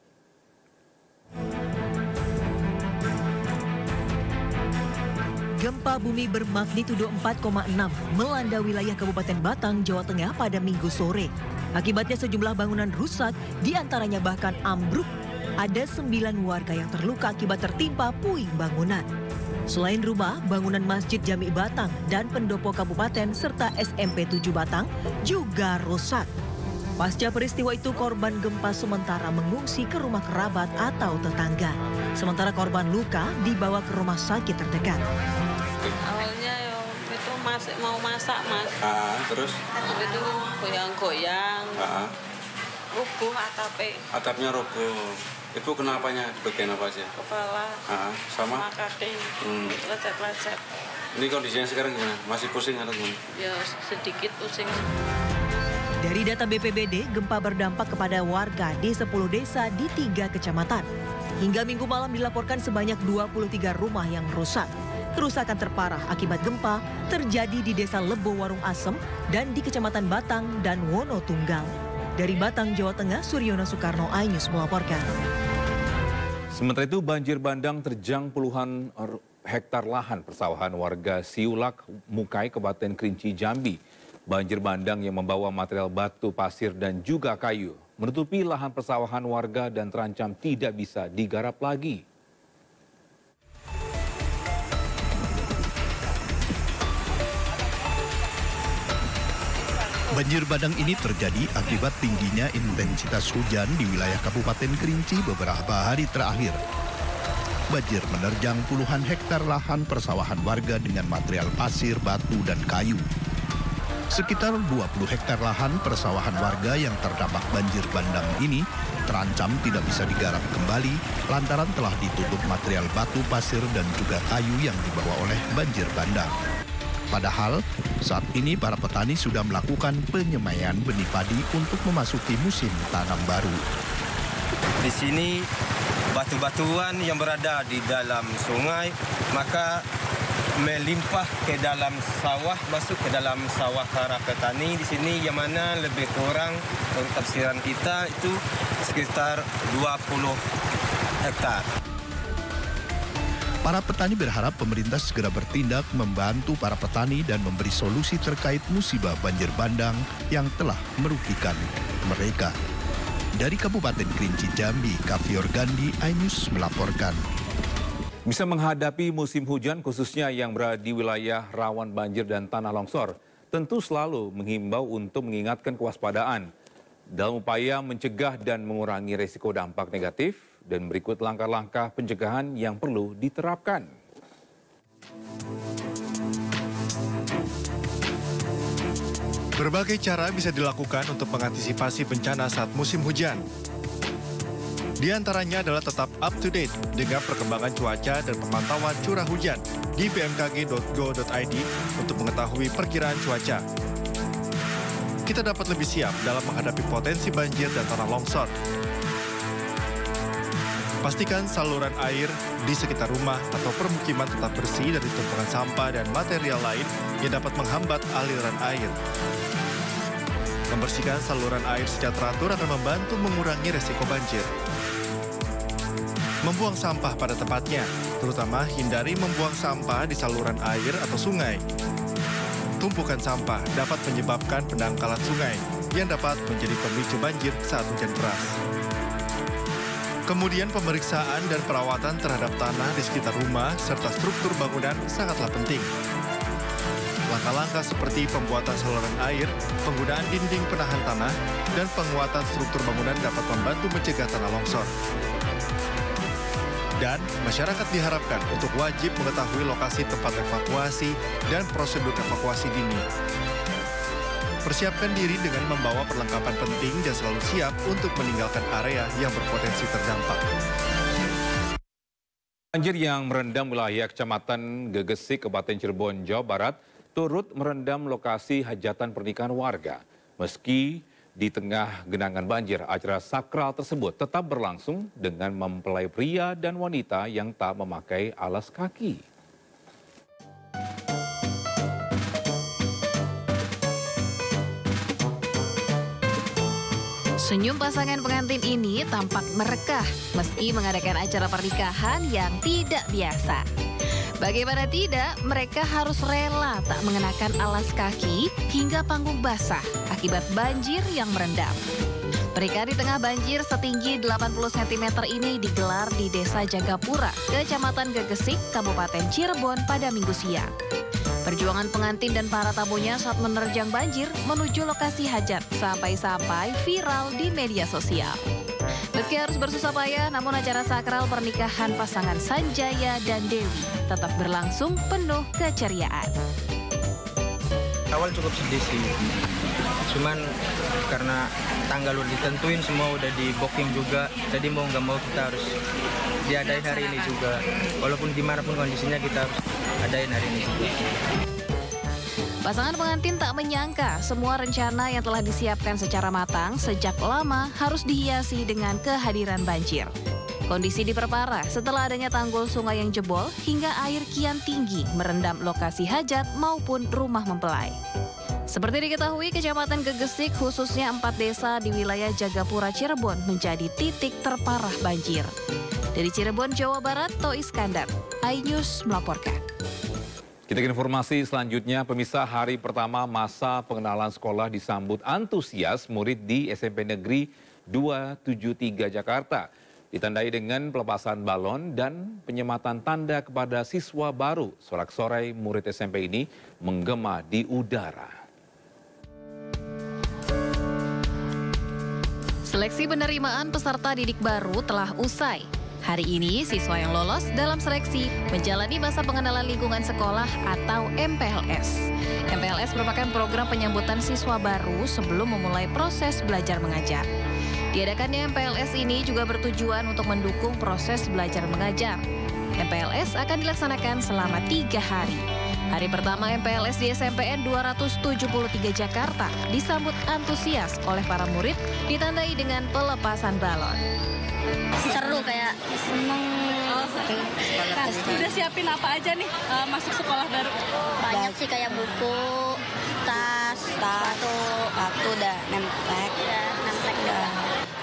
Gempa bumi bermagnitudo 4,6 melanda wilayah Kabupaten Batang, Jawa Tengah pada Minggu sore. Akibatnya sejumlah bangunan rusak, diantaranya bahkan ambruk. Ada 9 warga yang terluka akibat tertimpa puing bangunan. Selain rumah, bangunan Masjid Jami Batang dan pendopo kabupaten serta SMP 7 Batang juga rusak. Pasca peristiwa itu, korban gempa sementara mengungsi ke rumah kerabat atau tetangga. Sementara korban luka dibawa ke rumah sakit terdekat. Awalnya itu mau masak, Mas. Terus? Itu goyang-goyang. Rubuh atapnya. Atapnya roboh. Ibu kenapanya? Di bagian apa aja? Kepala. Sama kaki. Lecet-lecet. Ini kondisinya sekarang gimana? Masih pusing atau gimana? Ya, sedikit pusing. Dari data BPBD, gempa berdampak kepada warga di 10 desa di 3 kecamatan. Hingga Minggu malam dilaporkan sebanyak 23 rumah yang rusak. Kerusakan terparah akibat gempa terjadi di Desa Lebo Warung Asem dan di Kecamatan Batang dan Wonotunggal. Dari Batang, Jawa Tengah, Suryono Soekarno, iNews melaporkan. Sementara itu, banjir bandang terjang puluhan hektar lahan persawahan warga Siulak, Mukai, Kabupaten Kerinci, Jambi. Banjir bandang yang membawa material batu, pasir, dan juga kayu menutupi lahan persawahan warga dan terancam tidak bisa digarap lagi. Banjir bandang ini terjadi akibat tingginya intensitas hujan di wilayah Kabupaten Kerinci beberapa hari terakhir. Banjir menerjang puluhan hektar lahan persawahan warga dengan material pasir, batu, dan kayu. Sekitar 20 hektar lahan persawahan warga yang terdampak banjir bandang ini terancam tidak bisa digarap kembali lantaran telah ditutup material batu, pasir, dan juga kayu yang dibawa oleh banjir bandang. Padahal saat ini para petani sudah melakukan penyemaian benih padi untuk memasuki musim tanam baru. Di sini batu-batuan yang berada di dalam sungai maka melimpah ke dalam sawah, masuk ke dalam sawah para petani di sini yang mana lebih kurang untuk tafsiran kita itu sekitar 20 hektar. Para petani berharap pemerintah segera bertindak membantu para petani dan memberi solusi terkait musibah banjir bandang yang telah merugikan mereka. Dari Kabupaten Kerinci, Jambi, Kavior Gandhi, iNews melaporkan. Bisa menghadapi musim hujan khususnya yang berada di wilayah rawan banjir dan tanah longsor, tentu selalu menghimbau untuk mengingatkan kewaspadaan dalam upaya mencegah dan mengurangi risiko dampak negatif, dan berikut langkah-langkah pencegahan yang perlu diterapkan. Berbagai cara bisa dilakukan untuk mengantisipasi bencana saat musim hujan. Di antaranya adalah tetap up to date dengan perkembangan cuaca dan pemantauan curah hujan di bmkg.go.id untuk mengetahui perkiraan cuaca. Kita dapat lebih siap dalam menghadapi potensi banjir dan tanah longsor. Pastikan saluran air di sekitar rumah atau permukiman tetap bersih dari tumpukan sampah dan material lain yang dapat menghambat aliran air. Membersihkan saluran air secara teratur akan membantu mengurangi resiko banjir. Membuang sampah pada tempatnya, terutama hindari membuang sampah di saluran air atau sungai. Tumpukan sampah dapat menyebabkan pendangkalan sungai yang dapat menjadi pemicu banjir saat hujan deras. Kemudian pemeriksaan dan perawatan terhadap tanah di sekitar rumah serta struktur bangunan sangatlah penting. Langkah-langkah seperti pembuatan saluran air, penggunaan dinding penahan tanah, dan penguatan struktur bangunan dapat membantu mencegah tanah longsor. Dan masyarakat diharapkan untuk wajib mengetahui lokasi tempat evakuasi dan prosedur evakuasi dini. Persiapkan diri dengan membawa perlengkapan penting dan selalu siap untuk meninggalkan area yang berpotensi terdampak. Banjir yang merendam wilayah Kecamatan Gegesik, Kabupaten Cirebon, Jawa Barat, turut merendam lokasi hajatan pernikahan warga. Meski di tengah genangan banjir, acara sakral tersebut tetap berlangsung dengan mempelai pria dan wanita yang tak memakai alas kaki. Senyum pasangan pengantin ini tampak merekah meski mengadakan acara pernikahan yang tidak biasa. Bagaimana tidak, mereka harus rela tak mengenakan alas kaki hingga panggung basah akibat banjir yang merendam. Pernikahan di tengah banjir setinggi 80 cm ini digelar di Desa Jagapura, Kecamatan Gegesik, Kabupaten Cirebon pada Minggu siang. Perjuangan pengantin dan para tamunya saat menerjang banjir menuju lokasi hajat sampai-sampai viral di media sosial. Meski harus bersusah payah, namun acara sakral pernikahan pasangan Sanjaya dan Dewi tetap berlangsung penuh keceriaan. Awal cukup sedih sih, cuman karena tanggal udah ditentuin, semua udah di booking juga, jadi mau nggak mau kita harus diadain hari ini juga. Walaupun gimana pun kondisinya kita harus adain hari ini juga. Pasangan pengantin tak menyangka semua rencana yang telah disiapkan secara matang sejak lama harus dihiasi dengan kehadiran banjir. Kondisi diperparah setelah adanya tanggul sungai yang jebol hingga air kian tinggi merendam lokasi hajat maupun rumah mempelai. Seperti diketahui, Kecamatan Gegesik khususnya 4 desa di wilayah Jagapura Cirebon menjadi titik terparah banjir. Dari Cirebon, Jawa Barat, To Iskandar, iNews melaporkan. Kita ke informasi selanjutnya, pemirsa, hari pertama masa pengenalan sekolah disambut antusias murid di SMP Negeri 273 Jakarta. Ditandai dengan pelepasan balon dan penyematan tanda kepada siswa baru. Sorak-sorai murid SMP ini menggema di udara. Seleksi penerimaan peserta didik baru telah usai. Hari ini, siswa yang lolos dalam seleksi menjalani masa pengenalan lingkungan sekolah atau MPLS. MPLS merupakan program penyambutan siswa baru sebelum memulai proses belajar mengajar. Diadakannya MPLS ini juga bertujuan untuk mendukung proses belajar mengajar. MPLS akan dilaksanakan selama 3 hari. Hari pertama MPLS di SMPN 273 Jakarta disambut antusias oleh para murid, ditandai dengan pelepasan balon. Seru, kayak seneng. Udah siapin apa aja nih masuk sekolah baru? Banyak sih, kayak buku, tas, sepatu, udah nemplek.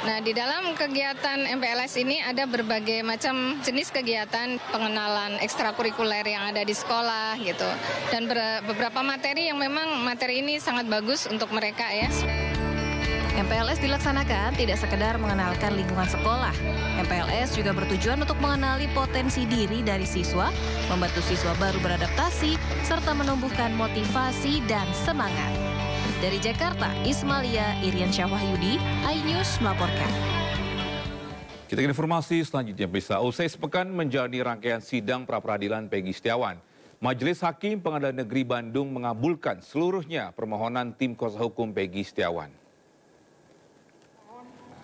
Nah, di dalam kegiatan MPLS ini ada berbagai macam jenis kegiatan pengenalan ekstrakurikuler yang ada di sekolah gitu. Dan beberapa materi yang memang materi ini sangat bagus untuk mereka ya. MPLS dilaksanakan tidak sekedar mengenalkan lingkungan sekolah. MPLS juga bertujuan untuk mengenali potensi diri dari siswa, membantu siswa baru beradaptasi, serta menumbuhkan motivasi dan semangat. Dari Jakarta, Ismalia Irian Syahwahyudi, iNews melaporkan. Kita ke informasi selanjutnya, bisa usai sepekan menjalani rangkaian sidang pra-peradilan Peggy Setiawan, Majelis Hakim Pengadilan Negeri Bandung mengabulkan seluruhnya permohonan tim kuasa hukum Peggy Setiawan.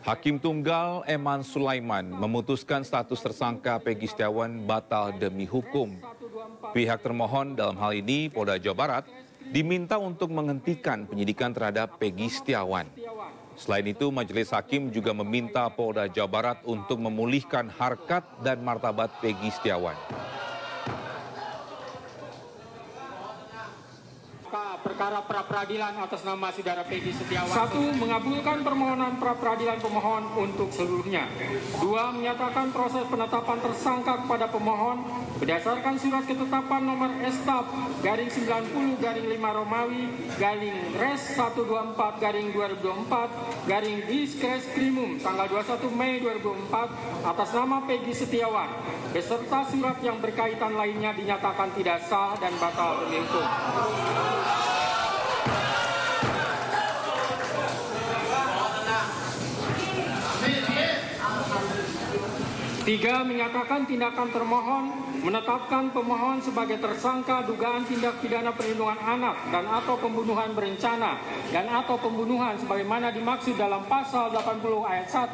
Hakim Tunggal Eman Sulaiman memutuskan status tersangka Peggy Setiawan batal demi hukum. Pihak termohon dalam hal ini Polda Jawa Barat diminta untuk menghentikan penyidikan terhadap Peggy Setiawan. Selain itu, Majelis Hakim juga meminta Polda Jawa Barat untuk memulihkan harkat dan martabat Peggy Setiawan. Perkara pra-peradilan atas nama saudara Peggy Setiawan. 1. Mengabulkan permohonan pra-peradilan pemohon untuk seluruhnya. 2. Menyatakan proses penetapan tersangka kepada pemohon berdasarkan surat ketetapan nomor S/90/5 Romawi /Res 124/2024 Diskreskrimum tanggal 21 Mei 2004 atas nama Peggy Setiawan beserta surat yang berkaitan lainnya dinyatakan tidak sah dan batal demi hukum. 3. Menyatakan tindakan termohon menetapkan pemohon sebagai tersangka dugaan tindak pidana perlindungan anak dan atau pembunuhan berencana dan atau pembunuhan sebagaimana dimaksud dalam pasal 80 ayat 1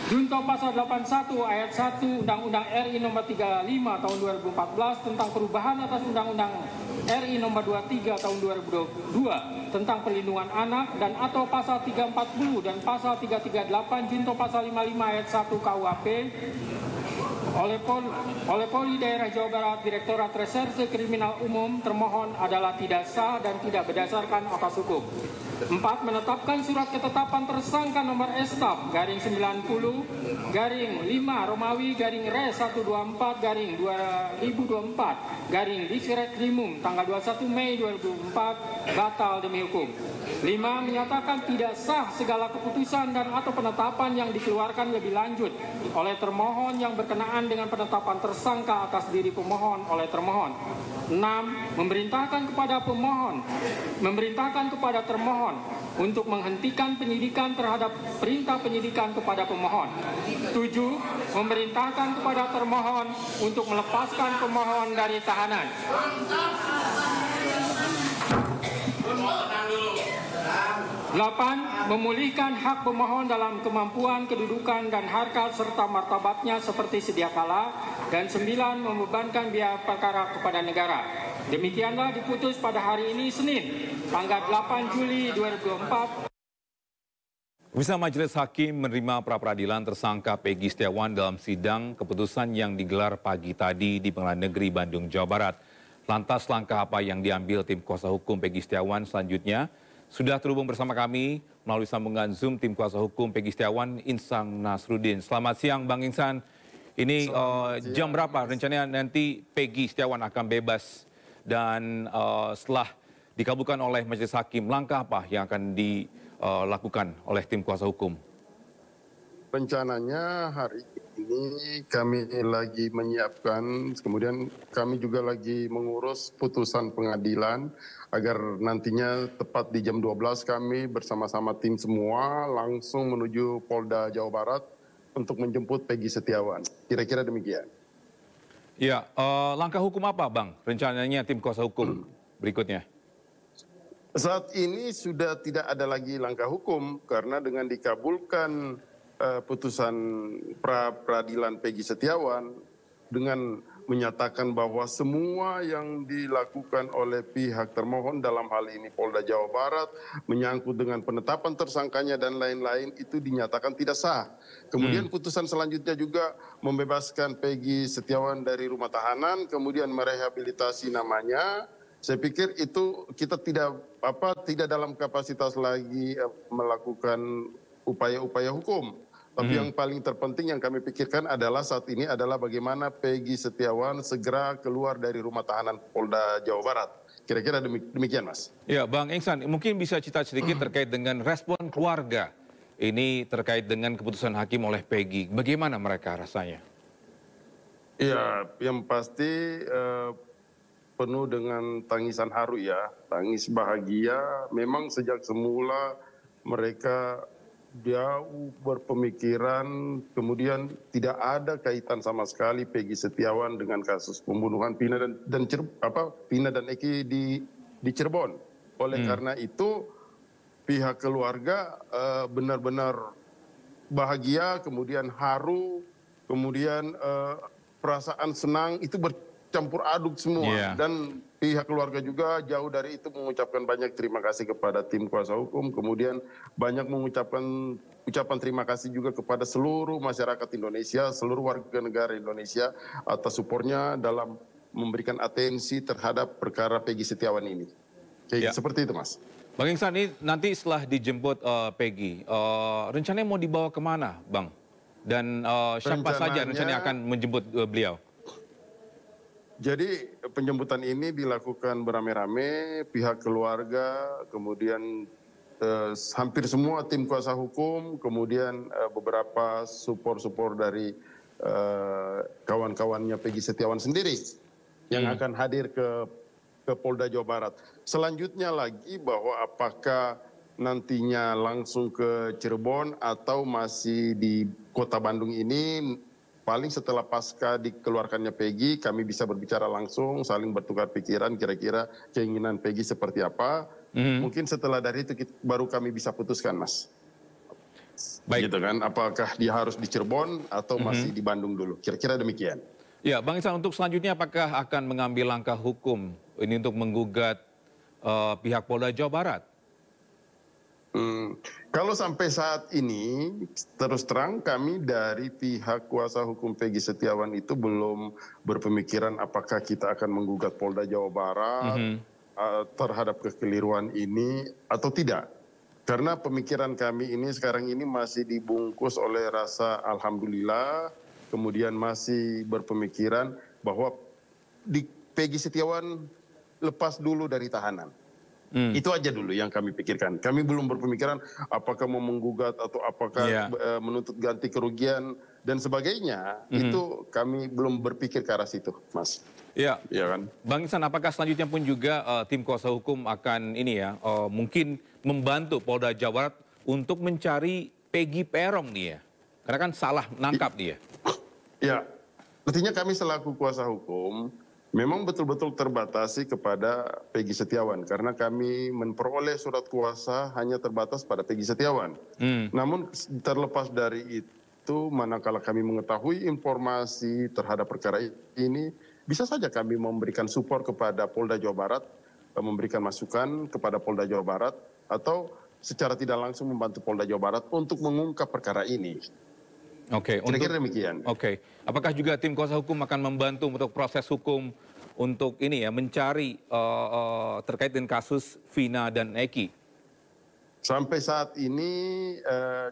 Junto pasal 81 ayat 1 Undang-Undang RI nomor 35 tahun 2014 tentang perubahan atas Undang-Undang RI nomor 23 tahun 2022 tentang perlindungan anak dan atau pasal 340 dan pasal 338 Junto pasal 55 ayat 1 KUHP oleh Polri Daerah Jawa Barat Direktorat Reserse Kriminal Umum termohon adalah tidak sah dan tidak berdasarkan atas hukum. 4. Menetapkan surat ketetapan tersangka nomor S/90/5 Romawi /Res 124/2024 Diskreskrimum tanggal 21 Mei 2004 batal demi hukum. 5. Menyatakan tidak sah segala keputusan dan atau penetapan yang dikeluarkan lebih lanjut oleh termohon yang berkenaan dengan penetapan tersangka atas diri pemohon oleh termohon. 6. Memerintahkan kepada termohon untuk menghentikan penyidikan terhadap perintah penyidikan kepada pemohon. 7. Memerintahkan kepada termohon untuk melepaskan pemohon dari tahanan. 8. Memulihkan hak pemohon dalam kemampuan, kedudukan, dan harkat serta martabatnya seperti sedia kala. Dan 9. Membebankan biaya perkara kepada negara. Demikianlah diputus pada hari ini Senin, tanggal 8 Juli 2024. Bisa Majelis Hakim menerima pra-peradilan tersangka Peggy Setiawan dalam sidang keputusan yang digelar pagi tadi di Pengadilan Negeri Bandung, Jawa Barat. Lantas langkah apa yang diambil tim kuasa hukum Peggy Setiawan selanjutnya? Sudah terhubung bersama kami melalui sambungan Zoom tim kuasa hukum Peggy Setiawan, Insan Nasruddin. Selamat siang Bang Insan. Ini jam berapa rencananya nanti Peggy Setiawan akan bebas dan setelah dikabulkan oleh Majelis Hakim, langkah apa yang akan dilakukan oleh tim kuasa hukum? Rencananya hari ini kami lagi menyiapkan, kemudian kami juga lagi mengurus putusan pengadilan agar nantinya tepat di jam 12 kami bersama-sama tim semua langsung menuju Polda Jawa Barat untuk menjemput Peggy Setiawan. Kira-kira demikian. Ya, langkah hukum apa Bang rencananya tim kuasa hukum berikutnya? Saat ini sudah tidak ada lagi langkah hukum karena dengan dikabulkan putusan pra-peradilan Peggy Setiawan dengan menyatakan bahwa semua yang dilakukan oleh pihak termohon dalam hal ini Polda Jawa Barat menyangkut dengan penetapan tersangkanya dan lain-lain itu dinyatakan tidak sah. Kemudian putusan selanjutnya juga membebaskan Peggy Setiawan dari rumah tahanan, kemudian merehabilitasi namanya. Saya pikir itu kita tidak dalam kapasitas lagi melakukan upaya-upaya hukum. Tapi yang paling terpenting yang kami pikirkan adalah saat ini adalah bagaimana Peggy Setiawan segera keluar dari rumah tahanan Polda Jawa Barat. Kira-kira demikian, Mas. Ya, Bang Ingsan, mungkin bisa cerita sedikit terkait dengan respon keluarga ini terkait dengan keputusan hakim oleh Peggy. Bagaimana mereka rasanya? Ya, yang pasti penuh dengan tangisan haru ya, tangis bahagia. Memang sejak semula mereka jauh berpemikiran, kemudian tidak ada kaitan sama sekali Peggy Setiawan dengan kasus pembunuhan Vina dan Eki di Cirebon. Oleh karena itu pihak keluarga benar-benar bahagia, kemudian haru, kemudian perasaan senang itu bercampur aduk semua. Dan pihak keluarga juga jauh dari itu mengucapkan banyak terima kasih kepada tim kuasa hukum, kemudian banyak mengucapkan ucapan terima kasih juga kepada seluruh masyarakat Indonesia, seluruh warga negara Indonesia atas supportnya dalam memberikan atensi terhadap perkara Peggy Setiawan ini. Seperti itu, Mas. Bang Ingsan, ini nanti setelah dijemput Peggy, rencananya mau dibawa kemana, Bang? Dan siapa saja rencananya akan menjemput beliau? Jadi penjemputan ini dilakukan beramai-ramai, pihak keluarga, kemudian hampir semua tim kuasa hukum, kemudian beberapa support dari kawan-kawannya Peggy Setiawan sendiri yang akan hadir ke Polda Jawa Barat. Selanjutnya lagi bahwa apakah nantinya langsung ke Cirebon atau masih di Kota Bandung ini, paling setelah pasca dikeluarkannya Peggy, kami bisa berbicara langsung, saling bertukar pikiran kira-kira keinginan Peggy seperti apa. Mungkin setelah dari itu baru kami bisa putuskan, Mas. Baik. Gitu kan, apakah dia harus di Cirebon atau masih di Bandung dulu. Kira-kira demikian. Ya, Bang Ingsan, untuk selanjutnya apakah akan mengambil langkah hukum ini untuk menggugat pihak Polda Jawa Barat? Kalau sampai saat ini, terus terang kami dari pihak kuasa hukum Peggy Setiawan itu belum berpemikiran apakah kita akan menggugat Polda Jawa Barat terhadap kekeliruan ini atau tidak. Karena pemikiran kami ini sekarang ini masih dibungkus oleh rasa alhamdulillah, kemudian masih berpemikiran bahwa Peggy Setiawan lepas dulu dari tahanan. Itu aja dulu yang kami pikirkan. Kami belum berpemikiran apakah mau menggugat atau apakah menuntut ganti kerugian dan sebagainya. Itu kami belum berpikir ke arah situ, Mas. Ya, kan? Bang Ingsan, apakah selanjutnya pun juga tim kuasa hukum akan ini ya, mungkin membantu Polda Jawa Barat untuk mencari Peggy Peron nih ya? Karena kan salah nangkap dia. Ya, artinya kami selaku kuasa hukum memang betul-betul terbatasi kepada Peggy Setiawan karena kami memperoleh surat kuasa hanya terbatas pada Peggy Setiawan. Namun terlepas dari itu, manakala kami mengetahui informasi terhadap perkara ini, bisa saja kami memberikan support kepada Polda Jawa Barat, memberikan masukan kepada Polda Jawa Barat, atau secara tidak langsung membantu Polda Jawa Barat untuk mengungkap perkara ini. Oke, kira-kira demikian. Oke, apakah juga tim kuasa hukum akan membantu untuk proses hukum untuk ini ya, mencari terkait dengan kasus Vina dan Eki? Sampai saat ini,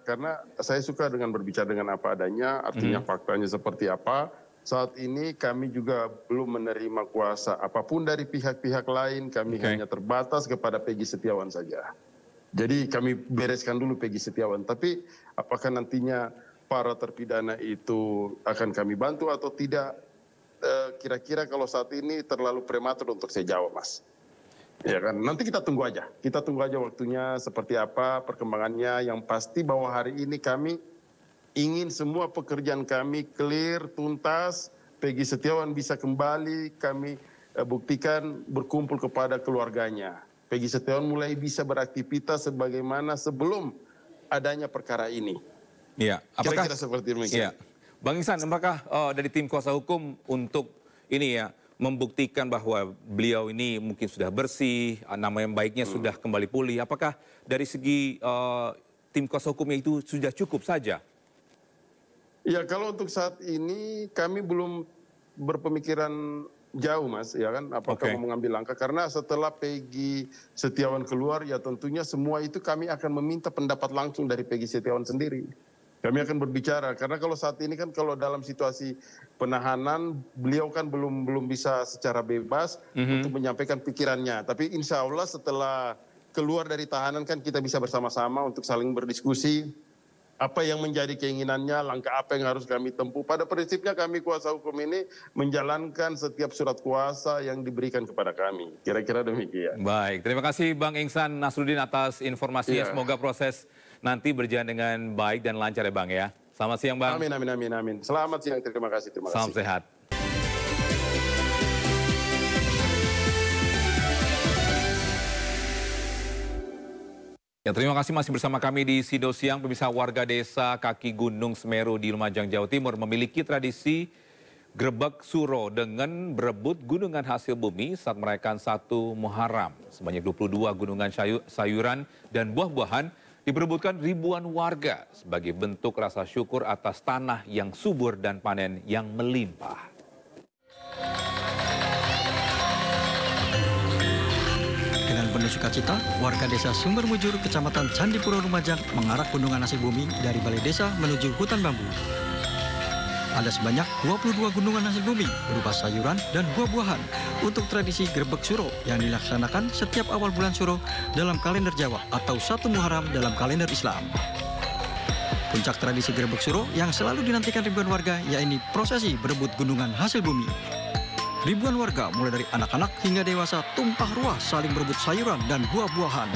karena saya suka dengan berbicara dengan apa adanya, artinya faktanya seperti apa, saat ini kami juga belum menerima kuasa apapun dari pihak-pihak lain, kami hanya terbatas kepada Peggy Setiawan saja. Jadi kami bereskan dulu Peggy Setiawan, tapi apakah nantinya para terpidana itu akan kami bantu atau tidak, kira-kira kalau saat ini terlalu prematur untuk saya jawab, Mas. Ya kan, nanti kita tunggu aja waktunya seperti apa perkembangannya. Yang pasti bahwa hari ini kami ingin semua pekerjaan kami clear, tuntas, Peggy Setiawan bisa kembali, kami buktikan berkumpul kepada keluarganya. Peggy Setiawan mulai bisa beraktivitas sebagaimana sebelum adanya perkara ini. Iya, apakah kira-kira seperti demikian? Iya. Bang Ingsan, apakah dari tim kuasa hukum untuk ini ya membuktikan bahwa beliau ini mungkin sudah bersih, nama yang baiknya sudah kembali pulih, apakah dari segi tim kuasa hukumnya itu sudah cukup saja? Ya, kalau untuk saat ini kami belum berpemikiran jauh, Mas, ya kan, apakah mau mengambil langkah, karena setelah Peggy Setiawan keluar, ya tentunya semua itu kami akan meminta pendapat langsung dari Peggy Setiawan sendiri. Kami akan berbicara karena kalau saat ini kan kalau dalam situasi penahanan beliau kan belum bisa secara bebas untuk menyampaikan pikirannya. Tapi insya Allah setelah keluar dari tahanan kan kita bisa bersama-sama untuk saling berdiskusi apa yang menjadi keinginannya, langkah apa yang harus kami tempuh. Pada prinsipnya kami kuasa hukum ini menjalankan setiap surat kuasa yang diberikan kepada kami. Kira-kira demikian. Baik, terima kasih Bang Ihsan Nasruddin atas informasinya. Semoga proses nanti berjalan dengan baik dan lancar ya Bang ya. Selamat siang Bang. Amin, amin, amin, amin. Selamat siang, terima kasih. Salam sehat. Ya, terima kasih masih bersama kami di Sido Siang. Pemirsa, warga desa Kaki Gunung Semeru di Lumajang, Jawa Timur memiliki tradisi grebek suro dengan berebut gunungan hasil bumi saat merayakan 1 Muharram. Sebanyak 22 gunungan sayuran dan buah-buahan diperebutkan ribuan warga sebagai bentuk rasa syukur atas tanah yang subur dan panen yang melimpah. Dengan penuh sukacita, warga desa Sumber Mujur, Kecamatan Candipuro, Lumajang mengarak gunungan hasil bumi dari balai desa menuju hutan bambu. Ada sebanyak 22 gunungan hasil bumi berupa sayuran dan buah-buahan untuk tradisi grebek suro yang dilaksanakan setiap awal bulan suro dalam kalender Jawa atau 1 Muharram dalam kalender Islam. Puncak tradisi grebek suro yang selalu dinantikan ribuan warga yaitu prosesi berebut gunungan hasil bumi. Ribuan warga mulai dari anak-anak hingga dewasa tumpah ruah saling berebut sayuran dan buah-buahan.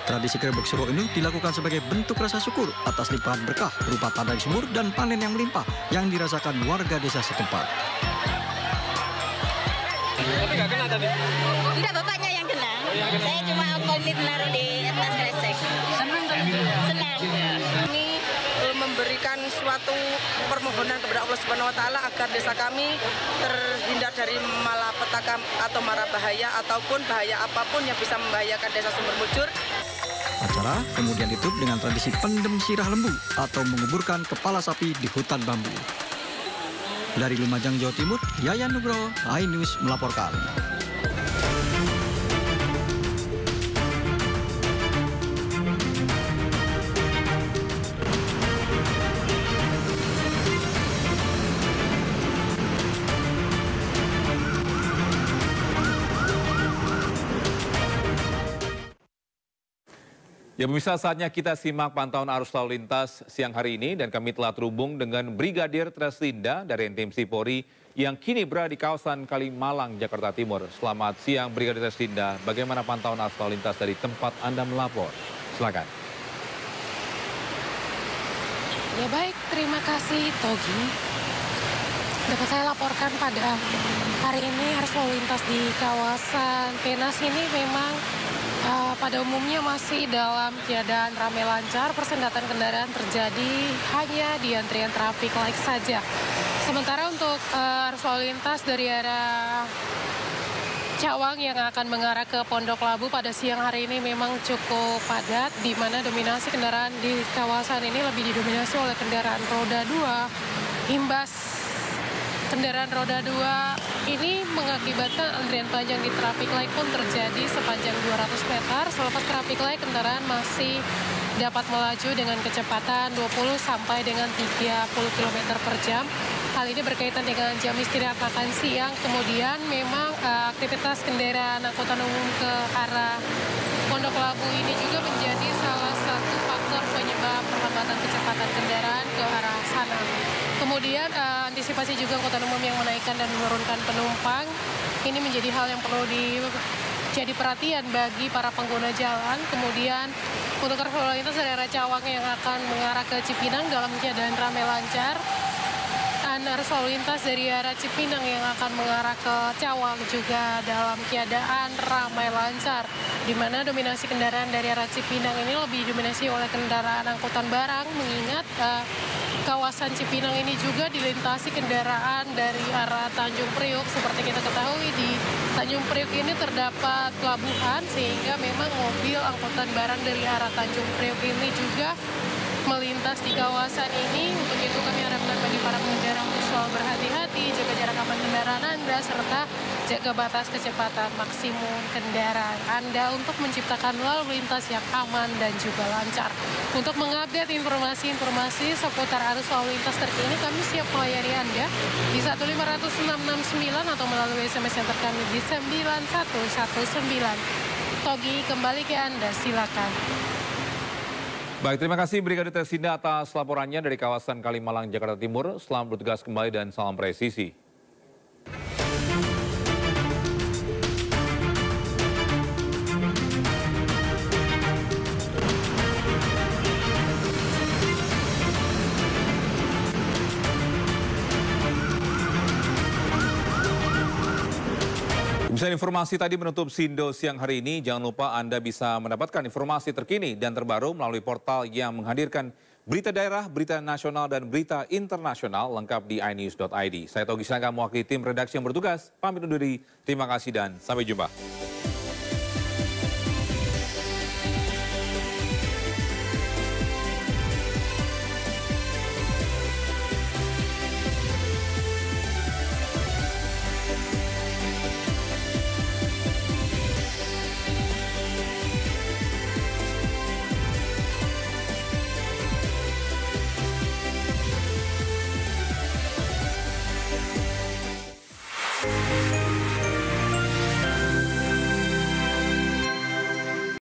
Tradisi grebek suro ini dilakukan sebagai bentuk rasa syukur atas limpahan berkah berupa tanah yang subur dan panen yang melimpah yang dirasakan warga desa setempat. Tapi nggak kena tadi? Tidak, bapaknya yang kena. Saya cuma komit naruh di atas kresek. Senang kan? Senang. Kami memberikan suatu permohonan kepada Allah Subhanahu wa taala agar desa kami terhindar dari malapetaka atau mara bahaya ataupun bahaya apapun yang bisa membahayakan desa Sumber Mujur. Acara kemudian ditutup dengan tradisi pendem sirah lembu atau menguburkan kepala sapi di hutan bambu. Dari Lumajang, Jawa Timur, Yayan Nugroho, iNews melaporkan. Ya pemirsa, saatnya kita simak pantauan arus lalu lintas siang hari ini dan kami telah terhubung dengan Brigadir Treslinda dari NTMC Polri yang kini berada di kawasan Kalimalang, Jakarta Timur. Selamat siang Brigadir Treslinda, bagaimana pantauan arus lalu lintas dari tempat Anda melapor? Silakan. Ya baik, terima kasih Togi. Dapat saya laporkan pada hari ini arus lalu lintas di kawasan Penas ini memang pada umumnya masih dalam keadaan ramai lancar. Persendatan kendaraan terjadi hanya di antrian traffic light saja. Sementara untuk arus lalu lintas dari arah Cawang yang akan mengarah ke Pondok Labu pada siang hari ini memang cukup padat, di mana dominasi kendaraan di kawasan ini lebih didominasi oleh kendaraan roda 2. Imbas kendaraan roda 2 ini mengakibatkan antrian panjang di traffic light pun terjadi sepanjang 200 meter. Selepas traffic light, kendaraan masih dapat melaju dengan kecepatan 20 sampai dengan 30 km per jam. Hal ini berkaitan dengan jam istirahat makan siang. Kemudian memang aktivitas kendaraan angkutan umum ke arah Pondok Labu ini juga menjadi salah satu faktor penyebab perlambatan kecepatan kendaraan ke arah sana. Kemudian antisipasi juga angkutan umum yang menaikkan dan menurunkan penumpang. Ini menjadi hal yang perlu jadi perhatian bagi para pengguna jalan. Kemudian untuk arus lalu lintas dari arah Cawang yang akan mengarah ke Cipinang dalam keadaan ramai lancar. Dan arus lalu lintas dari arah Cipinang yang akan mengarah ke Cawang juga dalam keadaan ramai lancar. Di mana dominasi kendaraan dari arah Cipinang ini lebih didominasi oleh kendaraan angkutan barang, mengingat kawasan Cipinang ini juga dilintasi kendaraan dari arah Tanjung Priok. Seperti kita ketahui, di Tanjung Priok ini terdapat pelabuhan, sehingga memang mobil angkutan barang dari arah Tanjung Priok ini juga melintas di kawasan ini. Untuk itu kami harapkan bagi para pengendara untuk selalu berhati-hati, jaga jarak aman kendaraan Anda, serta jaga batas kecepatan maksimum kendaraan Anda untuk menciptakan lalu lintas yang aman dan juga lancar. Untuk mengupdate informasi-informasi seputar arus lalu lintas terkini, kami siap melayani Anda di 1500669 atau melalui SMS center kami di 9119. Togi, kembali ke Anda, silakan. Baik, terima kasih Brigadir Tersinda atas laporannya dari kawasan Kalimalang, Jakarta Timur. Selamat bertugas kembali dan salam presisi. Pemirsa, informasi tadi menutup Sindo siang hari ini. Jangan lupa Anda bisa mendapatkan informasi terkini dan terbaru melalui portal yang menghadirkan berita daerah, berita nasional, dan berita internasional lengkap di inews.id. Saya Togi Sangka mewakili tim redaksi yang bertugas. Pamit undur diri. Terima kasih dan sampai jumpa.